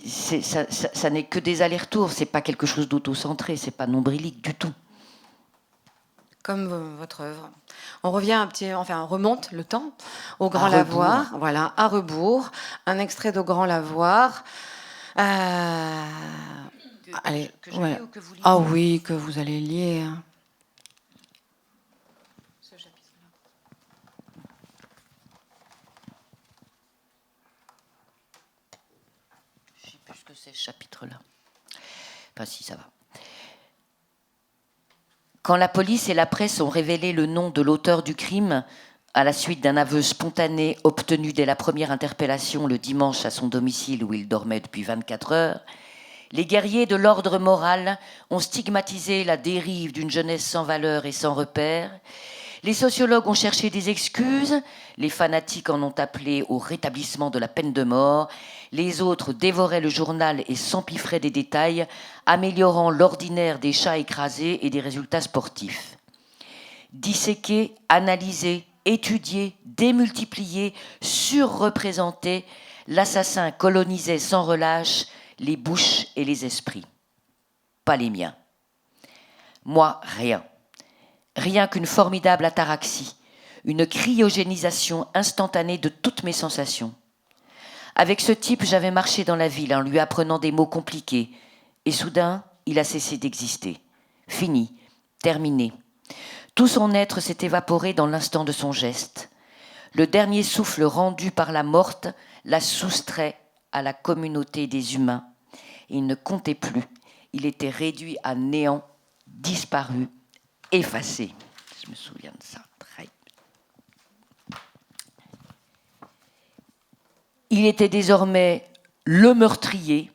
ça n'est que des allers-retours. C'est pas quelque chose d'autocentré. C'est pas nombrilique du tout. Comme votre œuvre. On revient on remonte le temps au Grand Lavoir, voilà, à rebours, un extrait d'Au Grand Lavoir. Allez, que je lis ou que vous lisez? Ah oui, que vous allez lire. Ce chapitre-là. Je ne sais plus ce que c'est ce chapitre-là. Enfin, si, ça va. Quand la police et la presse ont révélé le nom de l'auteur du crime, à la suite d'un aveu spontané obtenu dès la première interpellation le dimanche à son domicile où il dormait depuis 24 heures, les guerriers de l'ordre moral ont stigmatisé la dérive d'une jeunesse sans valeur et sans repère. Les sociologues ont cherché des excuses, les fanatiques en ont appelé au rétablissement de la peine de mort, les autres dévoraient le journal et s'empiffraient des détails, améliorant l'ordinaire des chats écrasés et des résultats sportifs. Disséquer, analyser, étudier, démultiplier, surreprésenter, l'assassin colonisait sans relâche les bouches et les esprits. Pas les miens. Moi, rien. Rien qu'une formidable ataraxie, une cryogénisation instantanée de toutes mes sensations. Avec ce type, j'avais marché dans la ville en lui apprenant des mots compliqués. Et soudain, il a cessé d'exister. Fini, terminé. Tout son être s'est évaporé dans l'instant de son geste. Le dernier souffle rendu par la morte l'a soustrait à la communauté des humains. Il ne comptait plus. Il était réduit à néant, disparu, effacé. Je me souviens de ça. Très... Il était désormais le meurtrier,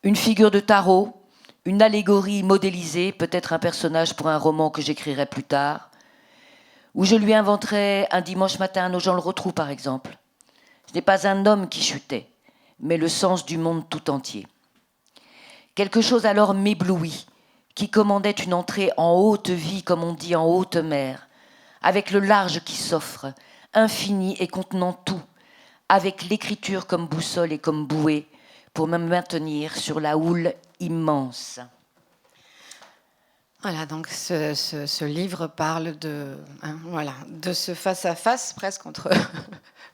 une figure de tarot, une allégorie modélisée, peut-être un personnage pour un roman que j'écrirai plus tard, où je lui inventerai un dimanche matin nos gens le retrouvent, par exemple. Ce n'est pas un homme qui chutait, mais le sens du monde tout entier. Quelque chose alors m'éblouit, qui commandait une entrée en haute vie, comme on dit en haute mer, avec le large qui s'offre, infini et contenant tout, avec l'écriture comme boussole et comme bouée, pour me maintenir sur la houle immense. Voilà, donc ce livre parle de ce face-à-face presque entre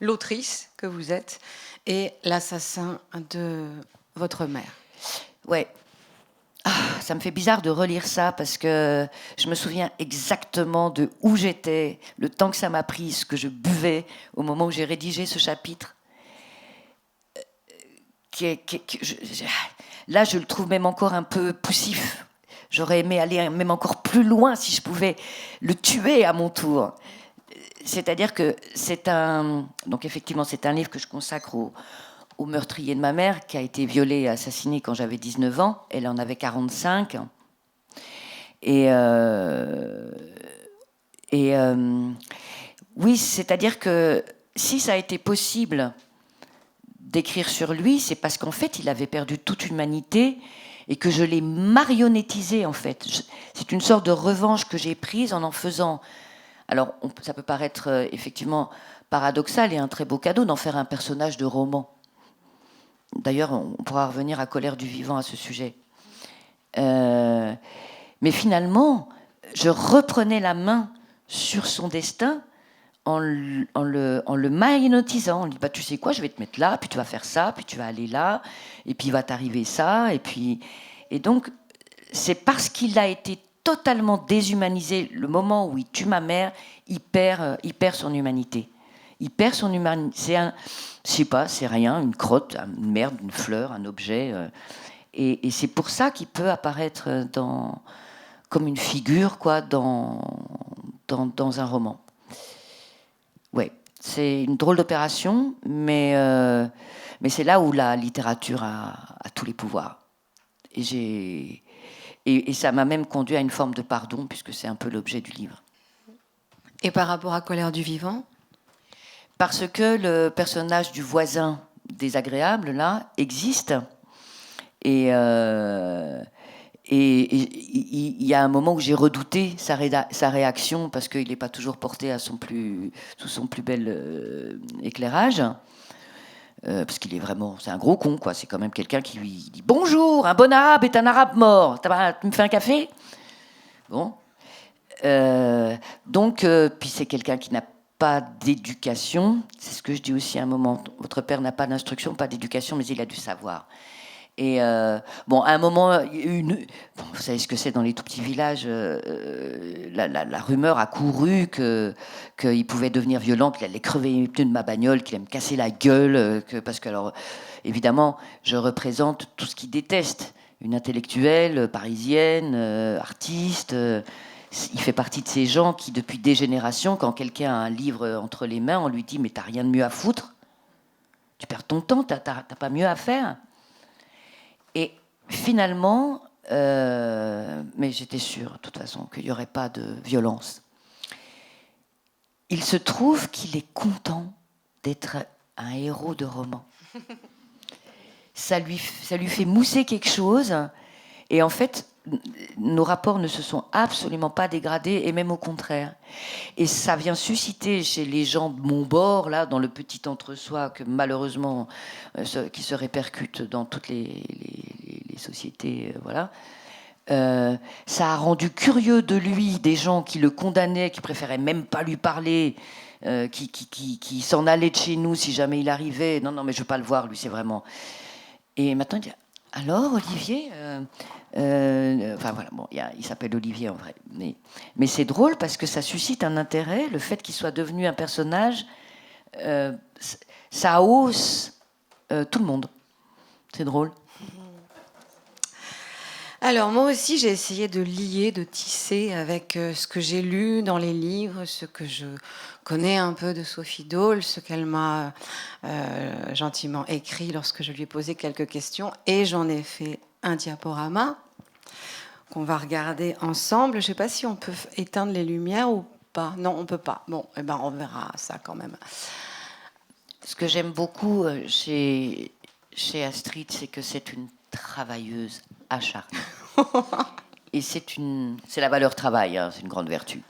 l'autrice que vous êtes et l'assassin de votre mère. Ouais. Ça me fait bizarre de relire ça parce que je me souviens exactement de où j'étais, le temps que ça m'a pris, ce que je buvais au moment où j'ai rédigé ce chapitre. Là, je le trouve même encore un peu poussif. J'aurais aimé aller même encore plus loin si je pouvais le tuer à mon tour. C'est-à-dire que donc effectivement, c'est un livre que je consacre au meurtrier de ma mère, qui a été violée et assassinée quand j'avais 19 ans. Elle en avait 45. Oui, c'est-à-dire que si ça a été possible d'écrire sur lui, c'est parce qu'en fait, il avait perdu toute humanité et que je l'ai marionnettisé, en fait. C'est une sorte de revanche que j'ai prise en faisant... Alors, ça peut paraître effectivement paradoxal et un très beau cadeau d'en faire un personnage de roman. D'ailleurs, on pourra revenir à Colère du vivant à ce sujet. Mais finalement, je reprenais la main sur son destin en le marionnettisant. On lui dit, tu sais quoi, je vais te mettre là, puis tu vas faire ça, puis tu vas aller là, et puis il va t'arriver ça. Et donc, c'est parce qu'il a été totalement déshumanisé, le moment où il tue ma mère, il perd son humanité. Il perd son humanité. Je sais pas, c'est rien, une crotte, une merde, une fleur, un objet. Et c'est pour ça qu'il peut apparaître comme une figure, quoi, dans un roman. Ouais, c'est une drôle d'opération, mais c'est là où la littérature a tous les pouvoirs. Et ça m'a même conduit à une forme de pardon, puisque c'est un peu l'objet du livre. Et par rapport à Colère du vivant? Parce que le personnage du voisin désagréable, là, existe. Et il y a un moment où j'ai redouté sa réaction parce qu'il n'est pas toujours porté sous son plus bel éclairage. Parce qu'il est vraiment, c'est un gros con, quoi. C'est quand même quelqu'un qui lui dit bonjour, un bon arabe est un arabe mort. Tu me fais un café? Bon. Donc, puis c'est quelqu'un qui n'a pas d'éducation. C'est ce que je dis aussi à un moment. Votre père n'a pas d'instruction, pas d'éducation, mais il a du savoir. Et bon, à un moment, vous savez ce que c'est dans les tout petits villages, la rumeur a couru qu'il pouvait devenir violent, qu'il allait crever les pneus de ma bagnole, qu'il allait me casser la gueule, parce que, alors, évidemment, je représente tout ce qu'il déteste. Une intellectuelle, parisienne, artiste. Il fait partie de ces gens qui, depuis des générations, quand quelqu'un a un livre entre les mains, on lui dit « mais t'as rien de mieux à foutre, tu perds ton temps, t'as pas mieux à faire ». Et finalement, mais j'étais sûre, de toute façon, qu'il n'y aurait pas de violence. Il se trouve qu'il est content d'être un héros de roman. Ça lui fait mousser quelque chose. Et en fait, nos rapports ne se sont absolument pas dégradés, et même au contraire. Et ça vient susciter chez les gens de mon bord, là, dans le petit entre-soi, que malheureusement, qui se répercute dans toutes les sociétés, voilà. Ça a rendu curieux de lui des gens qui le condamnaient, qui préféraient même pas lui parler, qui s'en allaient de chez nous si jamais il arrivait. Non, mais je veux pas le voir, lui, c'est vraiment... Et maintenant, il dit, alors, Olivier enfin voilà, bon, il s'appelle Olivier en vrai. Mais c'est drôle parce que ça suscite un intérêt, le fait qu'il soit devenu un personnage, ça hausse tout le monde. C'est drôle. Alors moi aussi j'ai essayé de lier, de tisser avec ce que j'ai lu dans les livres, ce que je connais un peu de Sophie Dole, ce qu'elle m'a gentiment écrit lorsque je lui ai posé quelques questions, et j'en ai fait un diaporama qu'on va regarder ensemble. Je ne sais pas si on peut éteindre les lumières ou pas. Non, on ne peut pas. Bon, eh ben, on verra ça quand même. Ce que j'aime beaucoup chez Astrid, c'est que c'est une travailleuse acharnée. Et c'est la valeur travail, hein, c'est une grande vertu.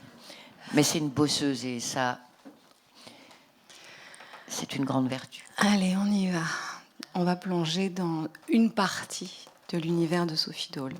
Mais c'est une bosseuse et ça, c'est une grande vertu. Allez, on y va. On va plonger dans une partie de l'univers de Sophie Dole.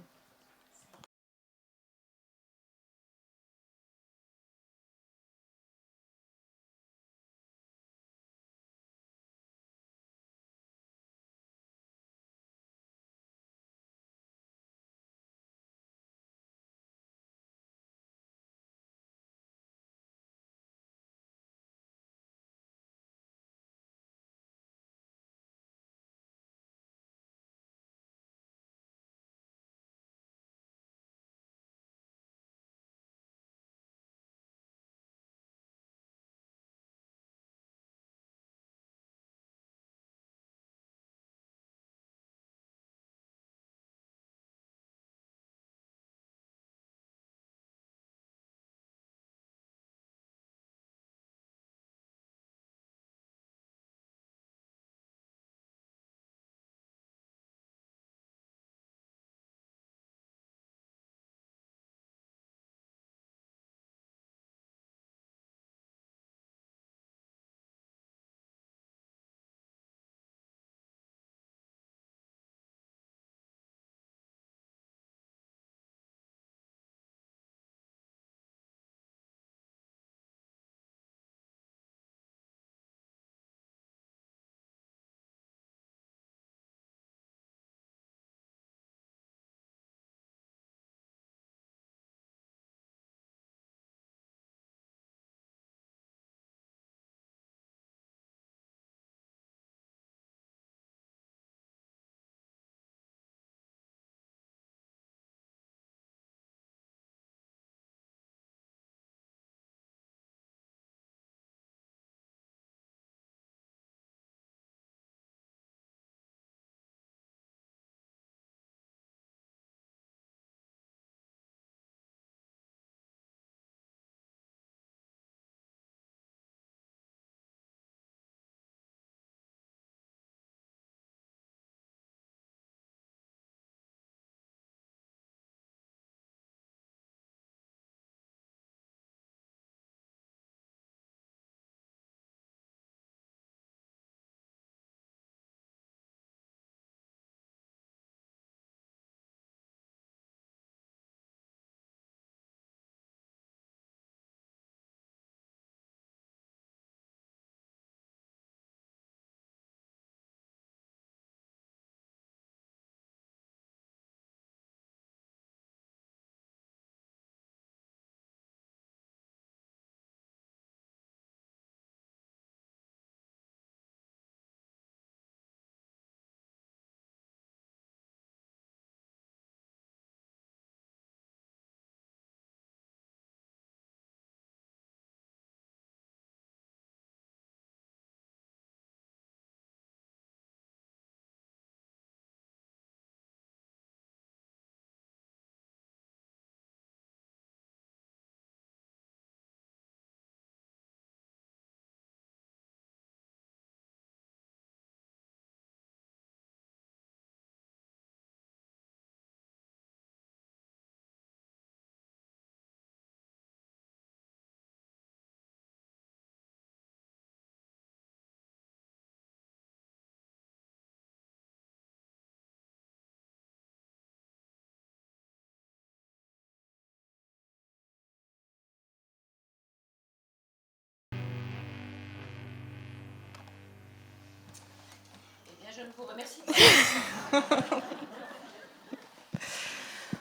Je ne vous remercie pas.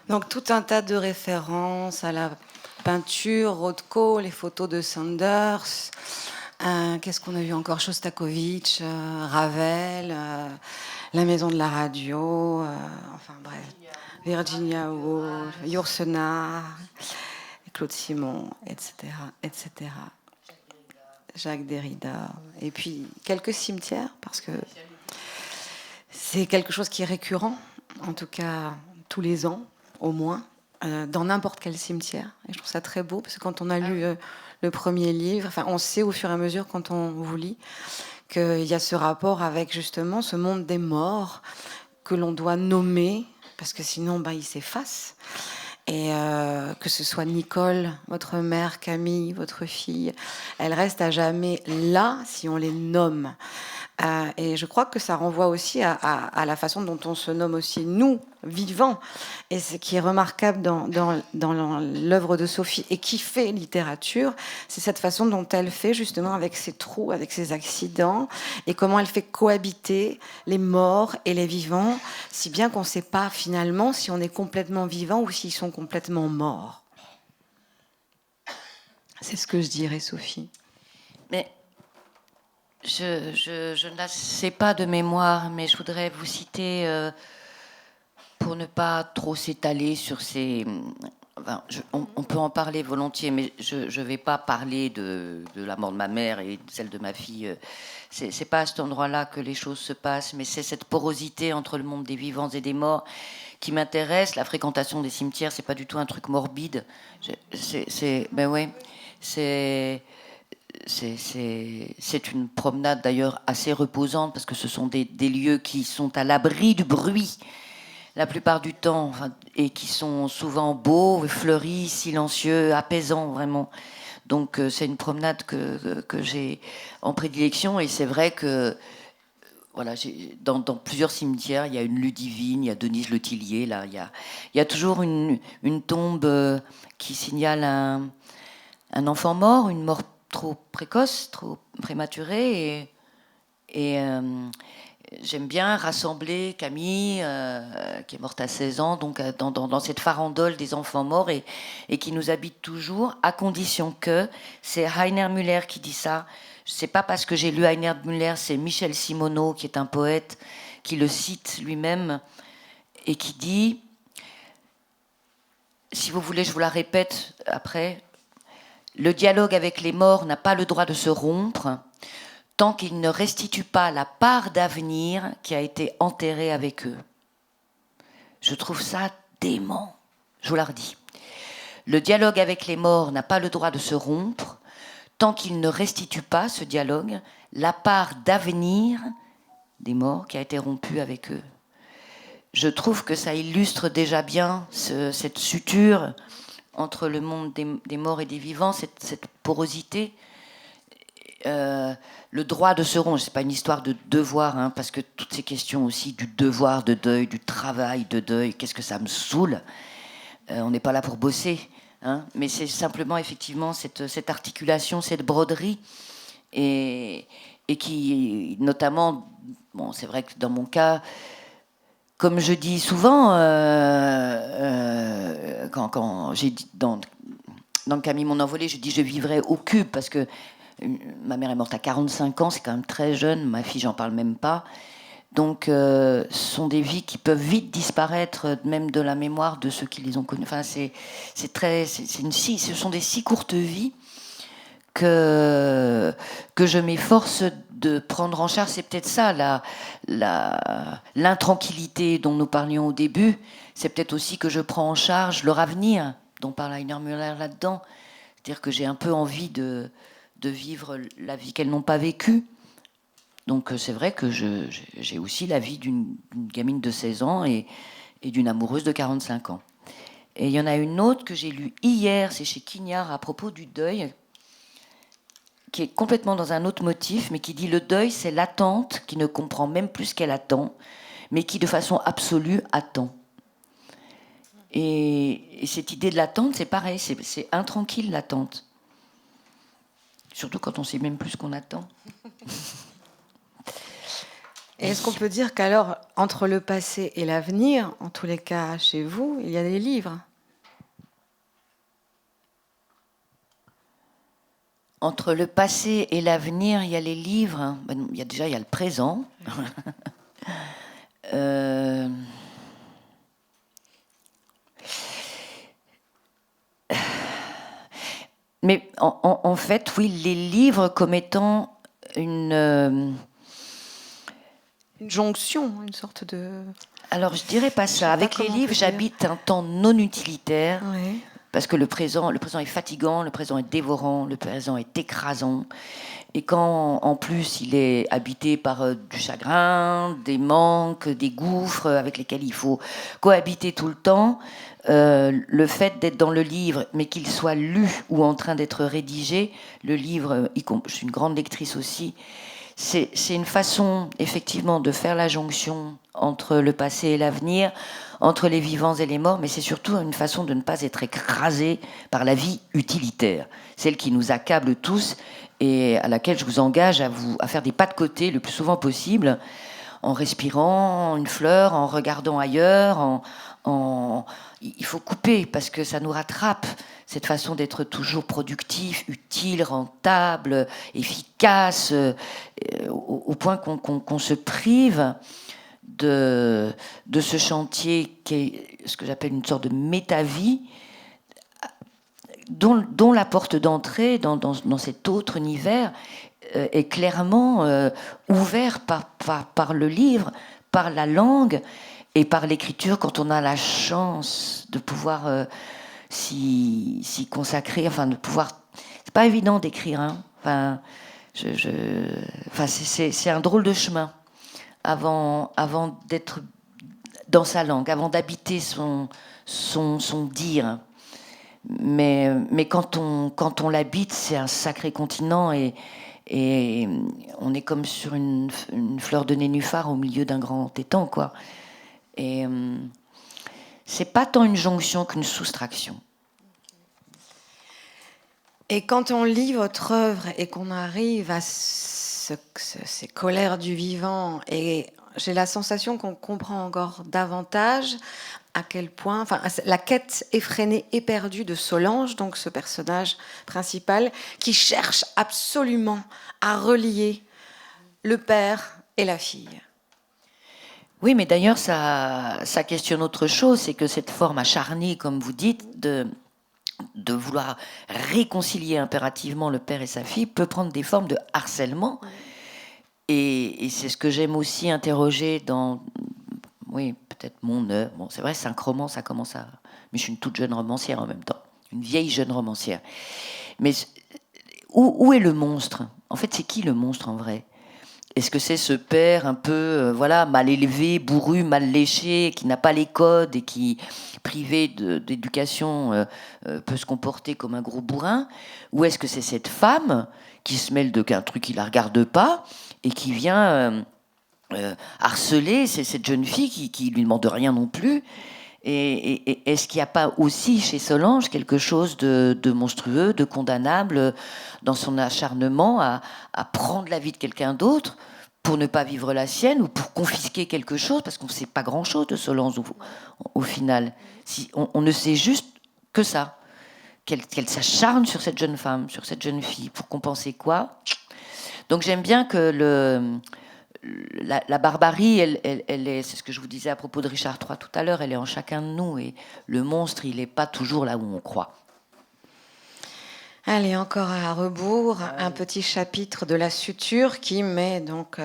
Donc tout un tas de références à la peinture, Rothko, les photos de Sanders. Qu'est-ce qu'on a vu encore? Shostakovich, Ravel, La Maison de la Radio, enfin bref, Virginia Woolf, Yourcenar, Claude Simon, etc., etc. Jacques Derrida. Et puis quelques cimetières, parce que c'est quelque chose qui est récurrent, en tout cas tous les ans, au moins, dans n'importe quel cimetière. Et je trouve ça très beau, parce que quand on a lu le premier livre, enfin, on sait au fur et à mesure, quand on vous lit, qu'il y a ce rapport avec justement ce monde des morts que l'on doit nommer, parce que sinon il s'efface. Et que ce soit Nicole, votre mère, Camille, votre fille, elles restent à jamais là si on les nomme. Et je crois que ça renvoie aussi à la façon dont on se nomme aussi nous, vivants. Et ce qui est remarquable dans l'œuvre de Sophie et qui fait littérature, c'est cette façon dont elle fait justement avec ses trous, avec ses accidents, et comment elle fait cohabiter les morts et les vivants, si bien qu'on ne sait pas finalement si on est complètement vivant ou s'ils sont complètement morts. C'est ce que je dirais, Sophie. Mais je ne la sais pas de mémoire, mais je voudrais vous citer, pour ne pas trop s'étaler sur ces... Enfin, on peut en parler volontiers, mais je ne vais pas parler de la mort de ma mère et de celle de ma fille. C'est pas à cet endroit-là que les choses se passent, mais c'est cette porosité entre le monde des vivants et des morts qui m'intéresse. La fréquentation des cimetières, c'est pas du tout un truc morbide. Ben ouais, c'est une promenade d'ailleurs assez reposante, parce que ce sont des lieux qui sont à l'abri du bruit la plupart du temps, enfin, et qui sont souvent beaux, fleuris, silencieux, apaisants vraiment. Donc c'est une promenade que j'ai en prédilection, et c'est vrai que voilà, dans plusieurs cimetières, il y a une Ludivine, il y a Denise Le Tillier, là, il y a toujours une tombe qui signale un enfant mort, une mort trop précoce, trop prématurée, et j'aime bien rassembler Camille, qui est morte à 16 ans, donc dans cette farandole des enfants morts, et qui nous habite toujours, à condition que, c'est Heiner Müller qui dit ça, c'est pas parce que j'ai lu Heiner Müller, c'est Michel Simoneau, qui est un poète, qui le cite lui-même, et qui dit, si vous voulez, je vous la répète après, le dialogue avec les morts n'a pas le droit de se rompre, tant qu'ils ne restituent pas la part d'avenir qui a été enterrée avec eux. Je trouve ça dément. Je vous la redis. Le dialogue avec les morts n'a pas le droit de se rompre, tant qu'ils ne restituent pas, ce dialogue, la part d'avenir des morts qui a été rompue avec eux. Je trouve que ça illustre déjà bien cette suture entre le monde des morts et des vivants, cette porosité. Le droit de se rompre, c'est pas une histoire de devoir, hein, parce que toutes ces questions aussi du devoir de deuil, du travail de deuil, qu'est-ce que ça me saoule. On n'est pas là pour bosser, hein, mais c'est simplement effectivement cette articulation, cette broderie, et qui notamment, bon, c'est vrai que dans mon cas, comme je dis souvent, quand j'ai dit dans Camille mon envolé, je dis je vivrai au cube, parce que ma mère est morte à 45 ans, c'est quand même très jeune. Ma fille, j'en parle même pas. Donc, ce sont des vies qui peuvent vite disparaître, même de la mémoire de ceux qui les ont connues. Enfin, ce sont des si courtes vies que je m'efforce de prendre en charge. C'est peut-être ça, l'intranquillité dont nous parlions au début. C'est peut-être aussi que je prends en charge leur avenir, dont parle Heiner Müller là-dedans. C'est-à-dire que j'ai un peu envie de vivre la vie qu'elles n'ont pas vécue. Donc c'est vrai que j'ai aussi la vie d'une gamine de 16 ans et d'une amoureuse de 45 ans. Et il y en a une autre que j'ai lue hier, c'est chez Quignard, à propos du deuil, qui est complètement dans un autre motif, mais qui dit: le deuil, c'est l'attente qui ne comprend même plus ce qu'elle attend, mais qui de façon absolue attend. Et cette idée de l'attente, c'est pareil, c'est intranquille l'attente. Surtout quand on ne sait même plus ce qu'on attend. Et est-ce qu'on peut dire qu'alors, entre le passé et l'avenir, en tous les cas chez vous, il y a des livres? Entre le passé et l'avenir, il y a les livres. Il y a le présent. Mais en fait, oui, les livres comme étant une jonction, une sorte de... Alors, je dirais pas ça. Avec les livres, j'habite un temps non utilitaire. Oui. Parce que le présent est fatigant, le présent est dévorant, le présent est écrasant. Et quand, en plus, il est habité par du chagrin, des manques, des gouffres avec lesquels il faut cohabiter tout le temps, le fait d'être dans le livre, mais qu'il soit lu ou en train d'être rédigé, le livre, je suis une grande lectrice aussi, c'est une façon, effectivement, de faire la jonction entre le passé et l'avenir, entre les vivants et les morts, mais c'est surtout une façon de ne pas être écrasé par la vie utilitaire, celle qui nous accable tous et à laquelle je vous engage à faire des pas de côté le plus souvent possible, en respirant une fleur, en regardant ailleurs, il faut couper parce que ça nous rattrape, cette façon d'être toujours productif, utile, rentable, efficace, au point qu'on se prive de ce chantier qui est ce que j'appelle une sorte de métavie, dont la porte d'entrée dans cet autre univers est clairement ouverte par le livre, par la langue et par l'écriture, quand on a la chance de pouvoir s'y consacrer, enfin de pouvoir... C'est pas évident d'écrire, hein. Enfin, c'est un drôle de chemin avant d'être dans sa langue, avant d'habiter son dire. Mais quand on l'habite, c'est un sacré continent et on est comme sur une fleur de nénuphar au milieu d'un grand étang, quoi. Et c'est pas tant une jonction qu'une soustraction. Et quand on lit votre œuvre et qu'on arrive à ces colères du vivant, et j'ai la sensation qu'on comprend encore davantage à quel point, enfin, la quête effrénée, éperdue de Solange, donc ce personnage principal, qui cherche absolument à relier le père et la fille. Oui, mais d'ailleurs, ça questionne autre chose, c'est que cette forme acharnée, comme vous dites, de vouloir réconcilier impérativement le père et sa fille peut prendre des formes de harcèlement. Et c'est ce que j'aime aussi interroger dans, oui, peut-être mon œuvre. Bon, c'est vrai, 5 romans, ça commence à... Mais je suis une toute jeune romancière en même temps, une vieille jeune romancière. Mais où est le monstre? En fait, c'est qui le monstre en vrai? Est-ce que c'est ce père un peu voilà, mal élevé, bourru, mal léché, qui n'a pas les codes et qui, privé d'éducation, peut se comporter comme un gros bourrin? Ou est-ce que c'est cette femme qui se mêle d'un truc qui ne la regarde pas et qui vient harceler cette jeune fille qui lui demande rien non plus? Et est-ce qu'il n'y a pas aussi chez Solange quelque chose de monstrueux, de condamnable dans son acharnement à prendre la vie de quelqu'un d'autre pour ne pas vivre la sienne ou pour confisquer quelque chose, parce qu'on ne sait pas grand-chose de Solange au final. Si, on ne sait juste que ça, qu'elle s'acharne sur cette jeune femme, sur cette jeune fille, pour compenser quoi? Donc j'aime bien que la barbarie, elle est, c'est ce que je vous disais à propos de Richard III tout à l'heure, elle est en chacun de nous, et le monstre, il n'est pas toujours là où on croit. Allez, encore à rebours, un petit chapitre de la suture qui met donc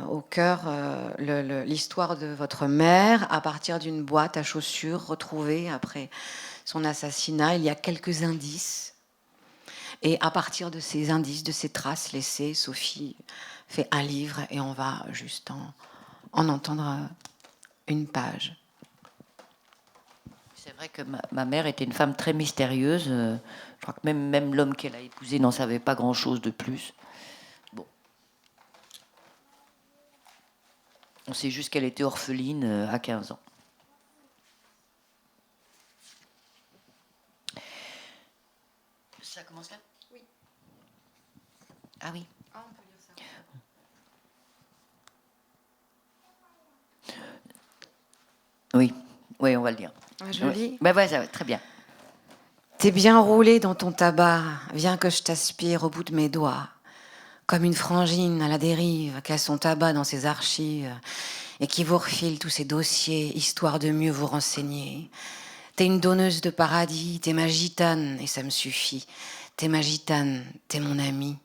au cœur l'histoire de votre mère à partir d'une boîte à chaussures retrouvée après son assassinat. Il y a quelques indices. Et à partir de ces indices, de ces traces laissées, Sophie fait un livre et on va juste en entendre une page. C'est vrai que ma mère était une femme très mystérieuse. Je crois que même l'homme qu'elle a épousé n'en savait pas grand-chose de plus. Bon. On sait juste qu'elle était orpheline à 15 ans. Ça commence là? Oui. Ah oui. Ah, on peut lire ça. Oui, oui, on va le dire. Joli. Ben ouais, très bien. T'es bien roulé dans ton tabac, viens que je t'aspire au bout de mes doigts. Comme une frangine à la dérive, qui a son tabac dans ses archives et qui vous refile tous ses dossiers, histoire de mieux vous renseigner. T'es une donneuse de paradis, t'es ma gitane, et ça me suffit. T'es ma gitane, t'es mon amie.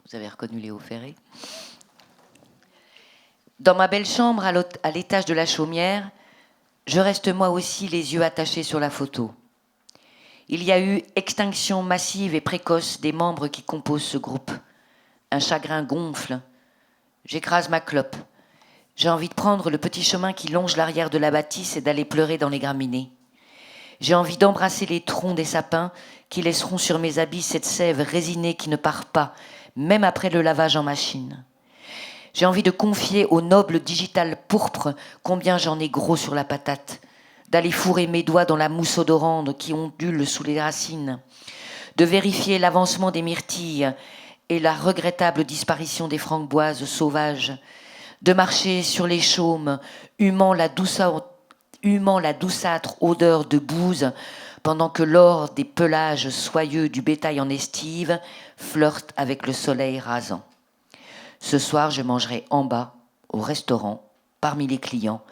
Vous avez reconnu Léo Ferré. Dans ma belle chambre, à l'étage de la chaumière, je reste moi aussi les yeux attachés sur la photo. Il y a eu extinction massive et précoce des membres qui composent ce groupe. Un chagrin gonfle. J'écrase ma clope. J'ai envie de prendre le petit chemin qui longe l'arrière de la bâtisse et d'aller pleurer dans les graminées. J'ai envie d'embrasser les troncs des sapins qui laisseront sur mes habits cette sève résinée qui ne part pas, même après le lavage en machine. J'ai envie de confier au noble digital pourpre combien j'en ai gros sur la patate, d'aller fourrer mes doigts dans la mousse odorante qui ondule sous les racines, de vérifier l'avancement des myrtilles et la regrettable disparition des framboises sauvages, de marcher sur les chaumes, humant la douceâtre odeur de bouse, pendant que l'or des pelages soyeux du bétail en estive flirte avec le soleil rasant. Ce soir, je mangerai en bas, au restaurant, parmi les clients,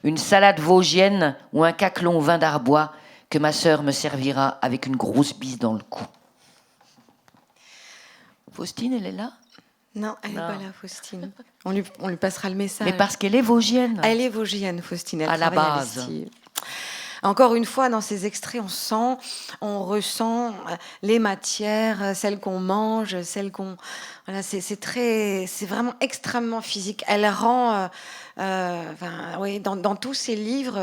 une salade vosgienne ou un caclon au vin d'Arbois que ma sœur me servira avec une grosse bise dans le cou. Faustine, elle est là ? Non, elle n'est pas là, Faustine. On lui passera le message. Mais parce qu'elle est vosgienne. Elle est vosgienne, Faustine. Elle à la base. Encore une fois, dans ces extraits, on ressent les matières, celles qu'on mange, celles qu'on... Voilà, c'est vraiment extrêmement physique. Elle rend... oui, dans tous ces livres,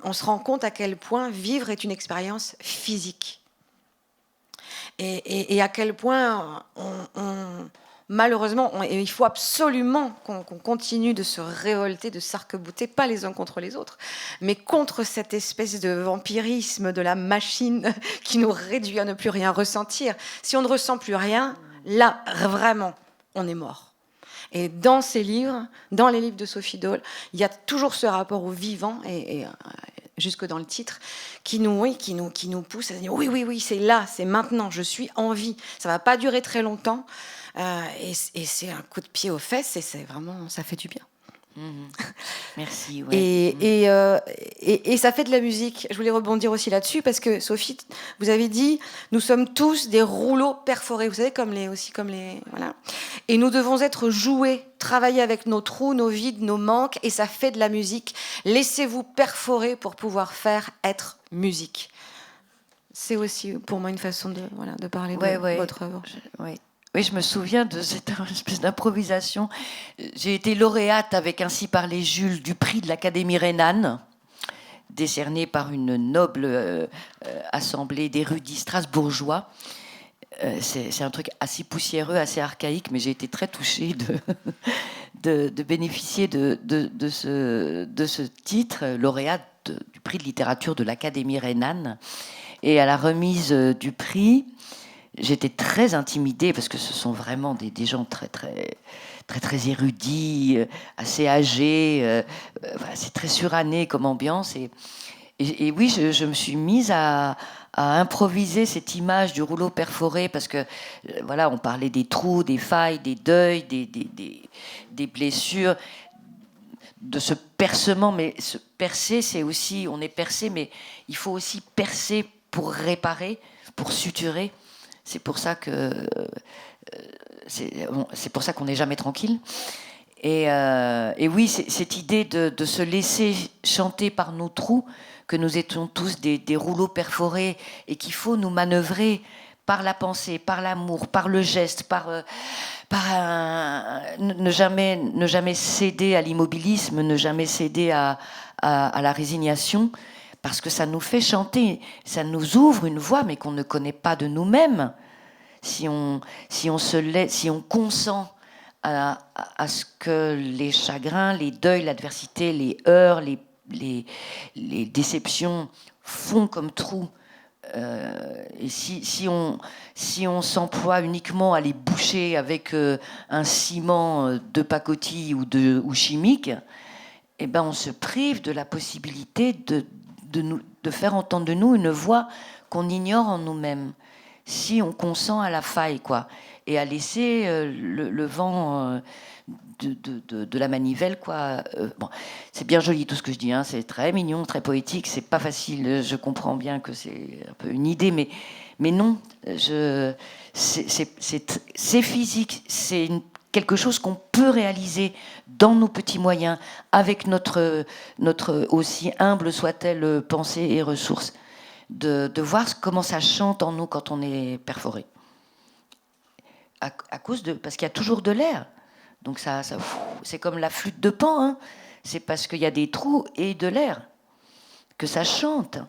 on se rend compte à quel point vivre est une expérience physique. Et à quel point malheureusement, il faut absolument qu'on continue de se révolter, de s'arc-bouter, pas les uns contre les autres, mais contre cette espèce de vampirisme de la machine qui nous réduit à ne plus rien ressentir. Si on ne ressent plus rien, là, vraiment, on est mort. Et dans ces livres, dans les livres de Sophie Dole, il y a toujours ce rapport au vivant, et jusque dans le titre, qui nous pousse à dire oui, c'est là, c'est maintenant, je suis en vie. Ça ne va pas durer très longtemps. Et c'est un coup de pied aux fesses et c'est vraiment, ça fait du bien. Merci. Ouais. Et ça fait de la musique. Je voulais rebondir aussi là-dessus parce que Sophie, vous avez dit, nous sommes tous des rouleaux perforés. Vous savez, comme les voilà. Et nous devons être joués, travailler avec nos trous, nos vides, nos manques. Et ça fait de la musique. Laissez-vous perforer pour pouvoir faire être musique. C'est aussi pour moi une façon de parler de votre œuvre. Oui, je me souviens de cette espèce d'improvisation. J'ai été lauréate avec Ainsi parlait Jules du prix de l'Académie rhénane, décerné par une noble assemblée d'érudits strasbourgeois. C'est un truc assez poussiéreux, assez archaïque, mais j'ai été très touchée de bénéficier de ce titre, lauréate du prix de littérature de l'Académie rhénane. Et à la remise du prix, j'étais très intimidée parce que ce sont vraiment des gens très érudits, assez âgés. Voilà, c'est très suranné comme ambiance. Et oui, je me suis mise à improviser cette image du rouleau perforé parce que voilà, on parlait des trous, des failles, des deuils, des blessures, de ce percement. Mais ce percer, c'est aussi, on est percé, mais il faut aussi percer pour réparer, pour suturer. C'est pour ça qu'on n'est jamais tranquille. Et oui, cette idée de se laisser chanter par nos trous, que nous étions tous des rouleaux perforés et qu'il faut nous manœuvrer par la pensée, par l'amour, par le geste, ne jamais céder à l'immobilisme, ne jamais céder à la résignation. Parce que ça nous fait chanter, ça nous ouvre une voie, mais qu'on ne connaît pas de nous-mêmes. Si on consent à ce que les chagrins, les deuils, l'adversité, les heurts, les déceptions font comme trous, et si on s'emploie uniquement à les boucher avec un ciment de pacotille ou chimique, eh ben, on se prive de la possibilité de faire entendre de nous une voix qu'on ignore en nous-mêmes, si on consent à la faille, quoi, et à laisser le vent de la manivelle, quoi. Bon, c'est bien joli tout ce que je dis, hein, c'est très mignon, très poétique, c'est pas facile, je comprends bien que c'est un peu une idée, mais non, c'est physique, c'est quelque chose qu'on peut réaliser dans nos petits moyens, avec notre aussi humble soit-elle pensée et ressources, de voir comment ça chante en nous quand on est perforé. Parce qu'il y a toujours de l'air. Donc c'est comme la flûte de Pan, hein. C'est parce qu'il y a des trous et de l'air que ça chante.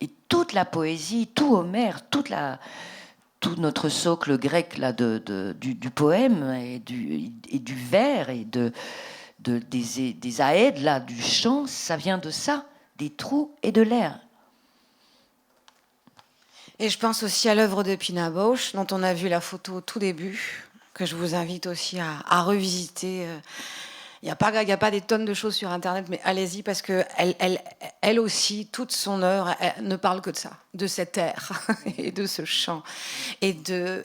Et toute la poésie, tout Homère, tout notre socle grec là, du poème et du vers et des aèdes là, du chant, ça vient de ça, des trous et de l'air. Et je pense aussi à l'œuvre de Pina Bausch, dont on a vu la photo au tout début, que je vous invite aussi à revisiter. Il n'y a pas des tonnes de choses sur Internet, mais allez-y, parce qu'elle aussi, toute son œuvre, elle ne parle que de ça, de cet air et de ce chant et de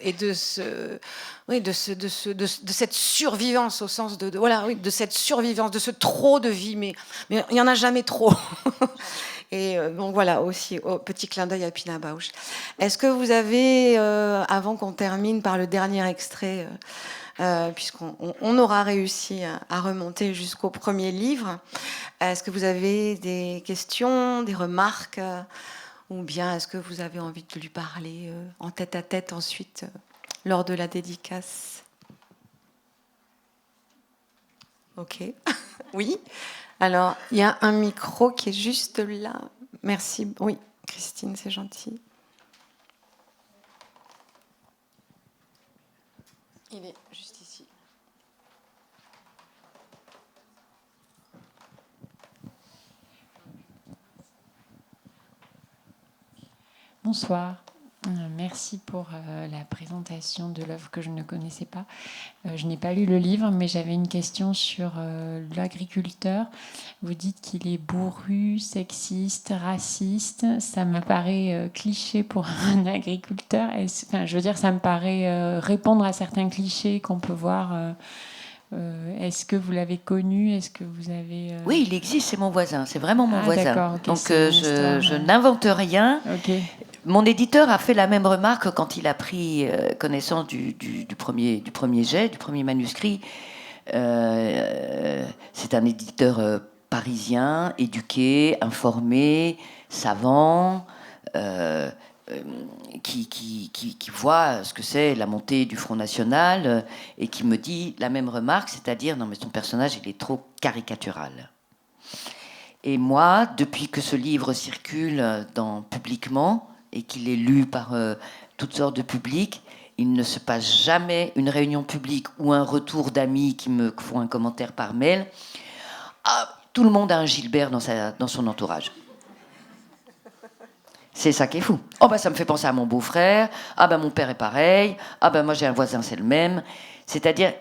cette survivance au sens de cette survivance, de ce trop de vie, mais il n'y en a jamais trop. Et donc voilà, aussi, petit clin d'œil à Pina Bausch. Est-ce que vous avez, avant qu'on termine par le dernier extrait, puisqu'on aura réussi à remonter jusqu'au premier livre, est-ce que vous avez des questions, des remarques, ou bien est-ce que vous avez envie de lui parler en tête-à-tête ensuite, lors de la dédicace? Ok. Oui. Alors, il y a un micro qui est juste là. Merci. Oui, Christine, c'est gentil. Il est juste ici. Bonsoir. Merci pour la présentation de l'œuvre que je ne connaissais pas. Je n'ai pas lu le livre, mais j'avais une question sur l'agriculteur. Vous dites qu'il est bourru, sexiste, raciste. Ça me paraît cliché pour un agriculteur. Je veux dire, ça me paraît répondre à certains clichés qu'on peut voir. Est-ce que vous l'avez connu? Est-ce que vous avez... Oui, il existe, c'est mon voisin. C'est vraiment mon voisin. Okay, donc je n'invente rien. Okay. Mon éditeur a fait la même remarque quand il a pris connaissance du premier jet, du premier manuscrit. C'est un éditeur parisien, éduqué, informé, savant, qui voit ce que c'est la montée du Front National et qui me dit la même remarque, c'est-à-dire non mais ton personnage il est trop caricatural. Et moi, depuis que ce livre circule publiquement et qu'il est lu par toutes sortes de publics, il ne se passe jamais une réunion publique ou un retour d'amis qui me font un commentaire par mail. Ah, tout le monde a un Gilbert dans son entourage. C'est ça qui est fou. Oh bah ça me fait penser à mon beau-frère. Ah bah mon père est pareil. Ah bah moi j'ai un voisin, c'est le même. C'est-à-dire,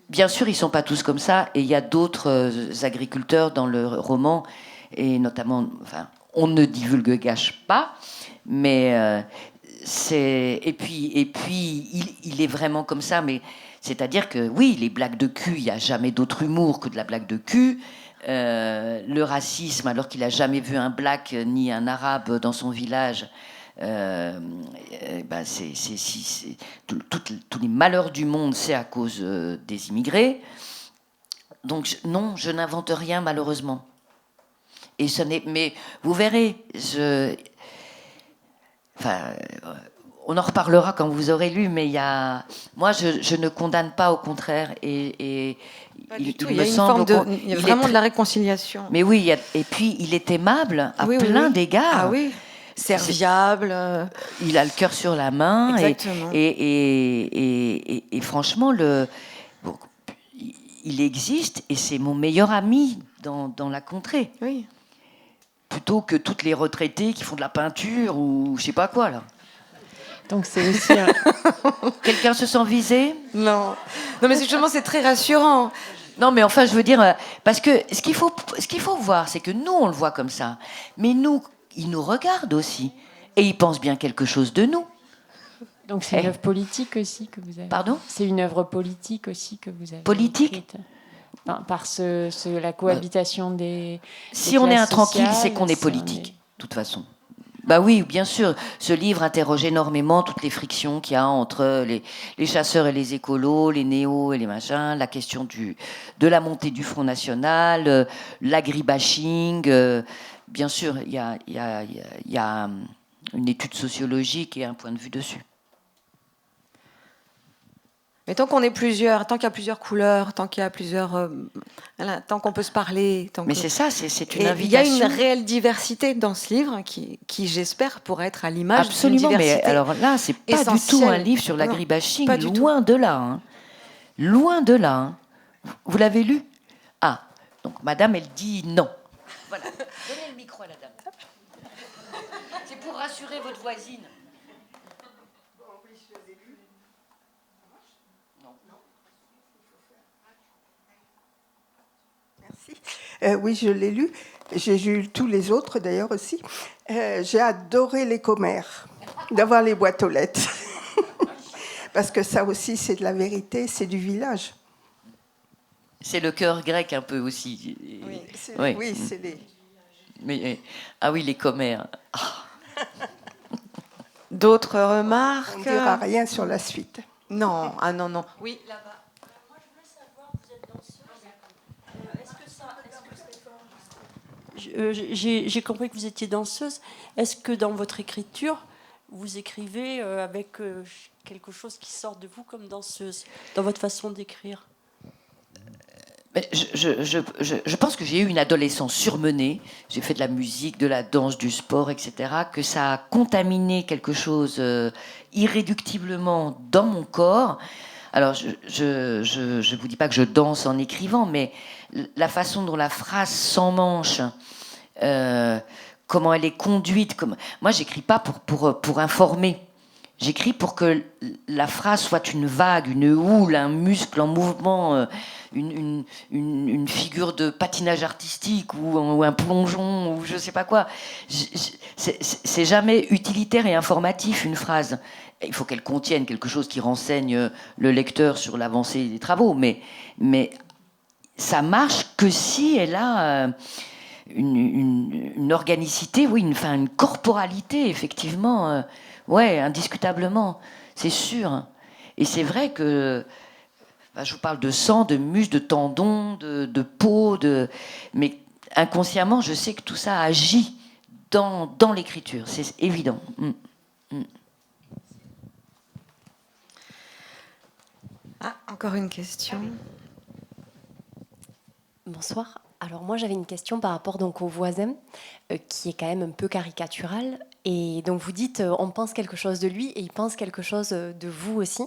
bien sûr, ils sont pas tous comme ça. Et il y a d'autres agriculteurs dans le roman, et notamment, enfin, on ne divulgue-gâche pas. Mais et puis il est vraiment comme ça, mais c'est-à-dire que oui, les blagues de cul, il n'y a jamais d'autre humour que de la blague de cul. Le racisme, alors qu'il n'a jamais vu un black ni un arabe dans son village, tous les malheurs du monde, c'est à cause des immigrés. Donc non, je n'invente rien malheureusement. Et mais vous verrez, on en reparlera quand vous aurez lu, mais moi, je ne condamne pas, au contraire. Et il y a vraiment de la réconciliation. Mais oui, et puis il est aimable à plein d'égards. Ah oui, serviable. Il a le cœur sur la main. Exactement. Et franchement, il existe et c'est mon meilleur ami dans la contrée. Oui. Plutôt que toutes les retraités qui font de la peinture ou je sais pas quoi, là. Donc c'est aussi Quelqu'un se sent visé? Non, mais justement, c'est très rassurant. Non, mais enfin, je veux dire, parce que ce qu'il faut voir, c'est que nous, on le voit comme ça. Mais nous, ils nous regardent aussi. Et ils pensent bien quelque chose de nous. Donc c'est une œuvre politique aussi que vous avez. Pardon ? C'est une œuvre politique aussi que vous avez. Politique ? écrite. Par la cohabitation des. Si on est intranquille, c'est qu'on est politique, de toute façon. Bah oui, bien sûr. Ce livre interroge énormément toutes les frictions qu'il y a entre les chasseurs et les écolos, les néos et les machins, la question de la montée du Front National, l'agribashing. Bien sûr, il y a une étude sociologique et un point de vue dessus. Mais tant qu'on est plusieurs, tant qu'il y a plusieurs couleurs, tant qu'il y a plusieurs, tant qu'on peut se parler, mais c'est ça, c'est une invitation. Il y a une réelle diversité dans ce livre qui j'espère pourra être à l'image d'une diversité. Absolument, mais alors là, c'est pas du tout un livre sur l'agribashing, loin de là. Hein. Loin de là. Hein. Vous l'avez lu ? Ah, donc madame, elle dit non. Voilà, donnez le micro à la dame. C'est pour rassurer votre voisine. Oui, je l'ai lu. J'ai lu tous les autres d'ailleurs aussi. J'ai adoré les commères, d'avoir les boîtes aux lettres. Parce que ça aussi, c'est de la vérité, c'est du village. C'est le cœur grec un peu aussi. Oui, c'est les... Mais, ah oui, les commères. Ah. D'autres remarques ? On ne dira rien sur la suite. Non, ah non. Oui, là-bas. J'ai compris que vous étiez danseuse. Est-ce que dans votre écriture, vous écrivez avec quelque chose qui sort de vous comme danseuse, dans votre façon d'écrire ? Je pense que j'ai eu une adolescence surmenée. J'ai fait de la musique, de la danse, du sport, etc. Que ça a contaminé quelque chose irréductiblement dans mon corps. Alors, je vous dis pas que je danse en écrivant, mais la façon dont la phrase s'emmanche, comment elle est conduite. Moi, j'écris pas pour informer. J'écris pour que la phrase soit une vague, une houle, un muscle en mouvement, une figure de patinage artistique ou un plongeon ou je sais pas quoi. C'est jamais utilitaire et informatif, une phrase. Il faut qu'elle contienne quelque chose qui renseigne le lecteur sur l'avancée des travaux, mais ça marche que si elle a une organicité, oui, une corporalité, effectivement, ouais, indiscutablement, c'est sûr. Et c'est vrai que je vous parle de sang, de muscles, de tendons, de peau, mais inconsciemment, je sais que tout ça agit dans l'écriture, c'est évident. Ah, encore une question. Bonsoir. Alors moi j'avais une question par rapport donc au voisin qui est quand même un peu caricatural et donc vous dites on pense quelque chose de lui et il pense quelque chose de vous aussi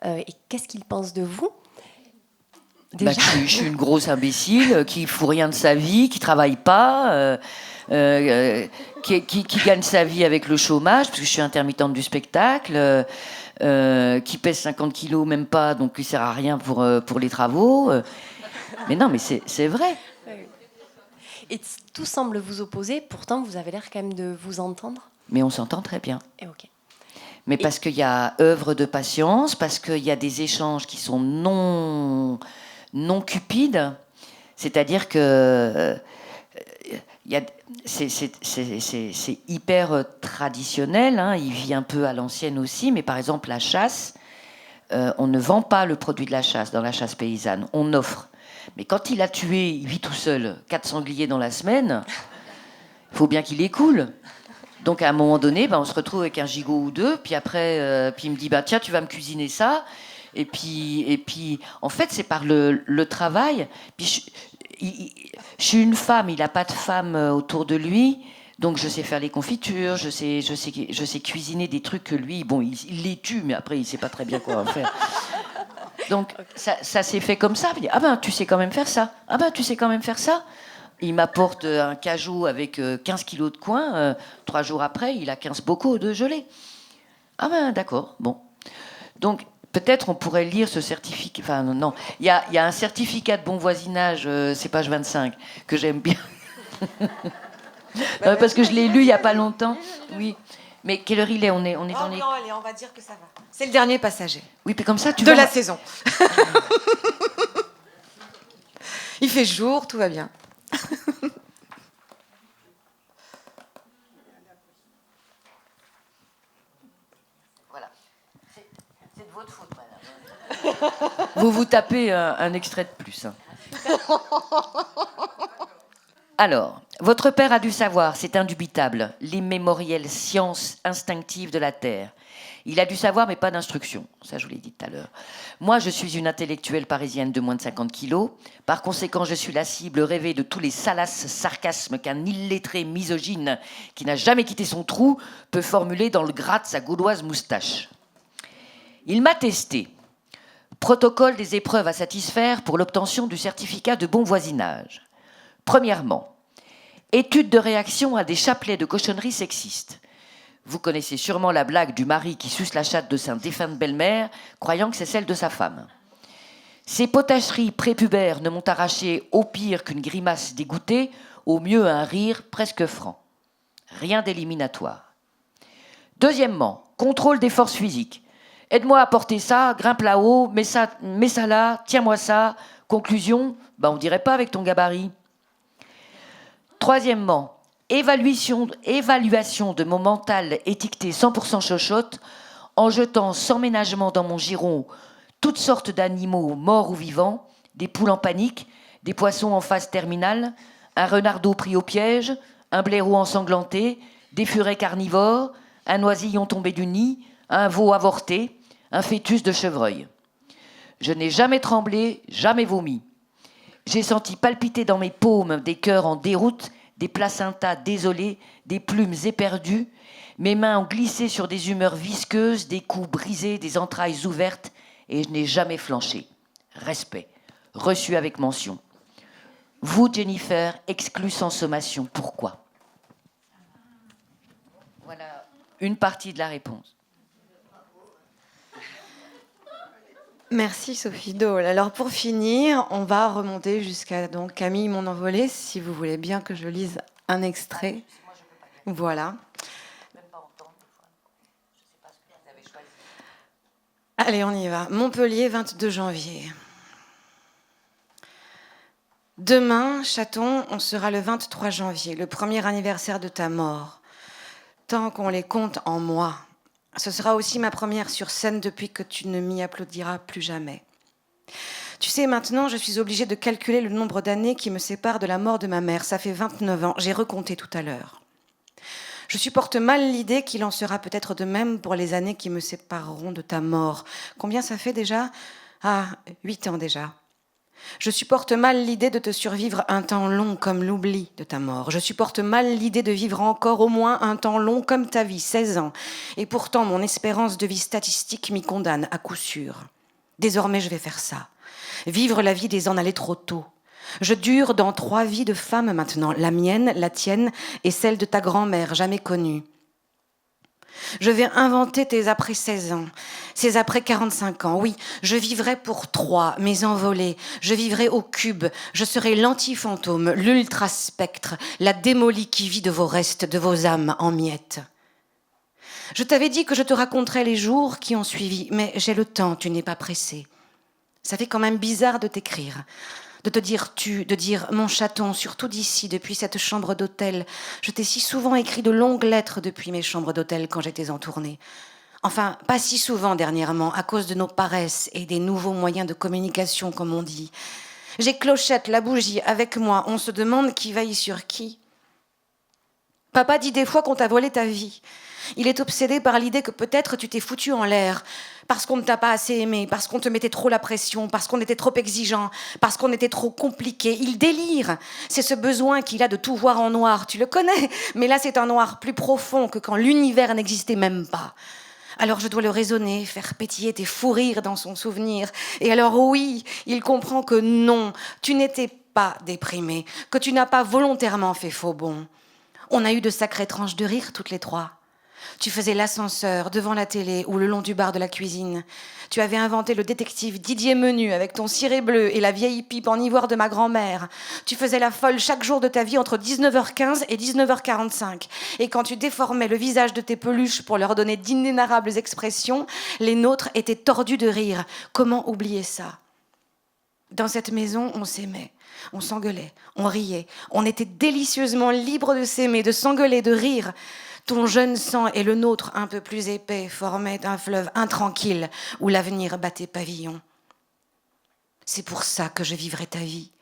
et qu'est-ce qu'il pense de vous déjà je suis une grosse imbécile qui fout rien de sa vie, qui travaille pas, qui gagne sa vie avec le chômage parce que je suis intermittente du spectacle, qui pèse 50 kilos même pas donc qui sert à rien pour les travaux. Mais non, mais c'est vrai. Et tout semble vous opposer, pourtant vous avez l'air quand même de vous entendre. Mais on s'entend très bien. Et ok. Mais parce qu'il y a œuvre de patience, parce qu'il y a des échanges qui sont non cupides, c'est-à-dire que c'est hyper traditionnel, hein, il vit un peu à l'ancienne aussi, mais par exemple la chasse, on ne vend pas le produit de la chasse dans la chasse paysanne, on offre. Mais quand il a tué, il vit tout seul, 4 sangliers dans la semaine, il faut bien qu'il écoule. Donc à un moment donné, on se retrouve avec un gigot ou deux, puis après, puis il me dit tiens, tu vas me cuisiner ça. Et puis en fait, c'est par le travail. Puis je suis une femme, il n'a pas de femme autour de lui, donc je sais faire les confitures, je sais cuisiner des trucs que lui, il les tue, mais après il sait pas très bien quoi en faire. Donc ça s'est fait comme ça. Il dit, tu sais quand même faire ça. Tu sais quand même faire ça. Il m'apporte un cajot avec 15 kilos de coin. 3 jours après, il a 15 bocaux de gelée. D'accord, bon. Donc peut-être on pourrait lire ce certificat. Enfin, non. Il y a un certificat de bon voisinage, c'est page 25, que j'aime bien. Non, parce que je l'ai lu il n'y a pas longtemps. Oui. Mais quelle heure il est? On est dans les... Non, allez, on va dire que ça va. C'est le dernier passager. Oui, puis comme ça, tu de vas... la saison. Il fait jour, tout va bien. Voilà. C'est de votre faute, madame. Vous vous tapez un extrait de plus. Hein. Alors, votre père a dû savoir, c'est indubitable, l'immémorielle science instinctive de la Terre. Il a dû savoir, mais pas d'instruction. Ça, je vous l'ai dit tout à l'heure. Moi, je suis une intellectuelle parisienne de moins de 50 kilos. Par conséquent, je suis la cible rêvée de tous les salaces sarcasmes qu'un illettré misogyne qui n'a jamais quitté son trou peut formuler dans le gras de sa gauloise moustache. Il m'a testé. Protocole des épreuves à satisfaire pour l'obtention du certificat de bon voisinage. Premièrement, étude de réaction à des chapelets de cochonneries sexistes. Vous connaissez sûrement la blague du mari qui suce la chatte de sa défunte belle-mère, croyant que c'est celle de sa femme. Ces potacheries prépubères ne m'ont arraché au pire qu'une grimace dégoûtée, au mieux un rire presque franc. Rien d'éliminatoire. Deuxièmement, contrôle des forces physiques. Aide-moi à porter ça, grimpe là-haut, mets ça là, tiens-moi ça. Conclusion, on dirait pas avec ton gabarit. Troisièmement, évaluation de mon mental étiqueté 100% chochotte en jetant sans ménagement dans mon giron toutes sortes d'animaux morts ou vivants, des poules en panique, des poissons en phase terminale, un renardeau pris au piège, un blaireau ensanglanté, des furets carnivores, un oisillon tombé du nid, un veau avorté, un fœtus de chevreuil. Je n'ai jamais tremblé, jamais vomi. J'ai senti palpiter dans mes paumes des cœurs en déroute, des placentas désolés, des plumes éperdues. Mes mains ont glissé sur des humeurs visqueuses, des coups brisés, des entrailles ouvertes, et je n'ai jamais flanché. Respect. Reçu avec mention. Vous, Jennifer, exclu sans sommation. Pourquoi? Voilà une partie de la réponse. Merci Sophie Dole. Alors pour finir, on va remonter jusqu'à donc Camille Mon Envolée, si vous voulez bien que je lise un extrait. Voilà. Allez, on y va. Montpellier, 22 janvier. Demain, chaton, on sera le 23 janvier, le premier anniversaire de ta mort. Tant qu'on les compte en moi. Ce sera aussi ma première sur scène depuis que tu ne m'y applaudiras plus jamais. Tu sais, maintenant, je suis obligée de calculer le nombre d'années qui me séparent de la mort de ma mère. Ça fait 29 ans, j'ai recompté tout à l'heure. Je supporte mal l'idée qu'il en sera peut-être de même pour les années qui me sépareront de ta mort. Combien ça fait déjà? 8 ans déjà. Je supporte mal l'idée de te survivre un temps long comme l'oubli de ta mort. Je supporte mal l'idée de vivre encore au moins un temps long comme ta vie, 16 ans. Et pourtant, mon espérance de vie statistique m'y condamne à coup sûr. Désormais, je vais faire ça. Vivre la vie des en allés trop tôt. Je dure dans 3 vies de femmes maintenant. La mienne, la tienne et celle de ta grand-mère, jamais connue. Je vais inventer tes après 16 ans, ces après 45 ans. Oui, je vivrai pour 3, mes envolées. Je vivrai au cube. Je serai l'anti-fantôme, l'ultra-spectre, la démolie qui vit de vos restes, de vos âmes en miettes. Je t'avais dit que je te raconterais les jours qui ont suivi, mais j'ai le temps, tu n'es pas pressé. Ça fait quand même bizarre de t'écrire. De te dire tu, de dire mon chaton, surtout d'ici, depuis cette chambre d'hôtel. Je t'ai si souvent écrit de longues lettres depuis mes chambres d'hôtel quand j'étais en tournée. Enfin, pas si souvent dernièrement, à cause de nos paresses et des nouveaux moyens de communication, comme on dit. J'ai Clochette, la bougie, avec moi. On se demande qui veille sur qui. Papa dit des fois qu'on t'a volé ta vie. Il est obsédé par l'idée que peut-être tu t'es foutu en l'air, parce qu'on ne t'a pas assez aimé, parce qu'on te mettait trop la pression, parce qu'on était trop exigeant, parce qu'on était trop compliqué. Il délire. C'est ce besoin qu'il a de tout voir en noir. Tu le connais, mais là c'est un noir plus profond que quand l'univers n'existait même pas. Alors je dois le raisonner, faire pétiller tes fous rires dans son souvenir. Et alors oui, il comprend que non, tu n'étais pas déprimé, que tu n'as pas volontairement fait faux bond. On a eu de sacrées tranches de rire toutes les 3. Tu faisais l'ascenseur devant la télé ou le long du bar de la cuisine. Tu avais inventé le détective Didier Menu avec ton ciré bleu et la vieille pipe en ivoire de ma grand-mère. Tu faisais la folle chaque jour de ta vie entre 19h15 et 19h45. Et quand tu déformais le visage de tes peluches pour leur donner d'inénarrables expressions, les nôtres étaient tordus de rire. Comment oublier ça ? Dans cette maison, on s'aimait, on s'engueulait, on riait. On était délicieusement libres de s'aimer, de s'engueuler, de rire. Ton jeune sang et le nôtre, un peu plus épais, formaient un fleuve intranquille où l'avenir battait pavillon. C'est pour ça que je vivrai ta vie,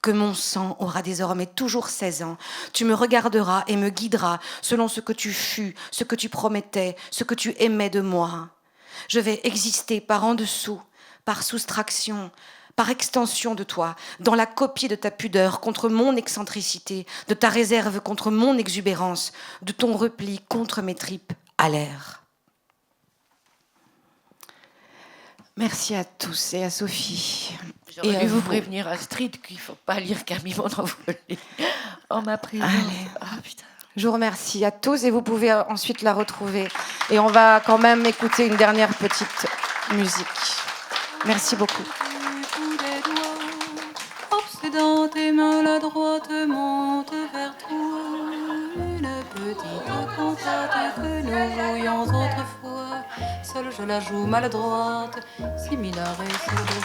que mon sang aura désormais toujours 16 ans. Tu me regarderas et me guideras selon ce que tu fus, ce que tu promettais, ce que tu aimais de moi. Je vais exister par en dessous, par soustraction, par extension de toi, dans la copie de ta pudeur contre mon excentricité, de ta réserve contre mon exubérance, de ton repli contre mes tripes à l'air. Merci à tous et à Sophie. J'aurais dû vous prévenir, Astrid, qu'il ne faut pas lire Camille Monenvolé en ma présence. Ah, putain. Je vous remercie à tous et vous pouvez ensuite la retrouver. Et on va quand même écouter une dernière petite musique. Merci beaucoup. Dans tes mains, la droite monte vers toi. Une petite cantate que nous jouions autrefois. Seule je la joue maladroite, similaire et sur le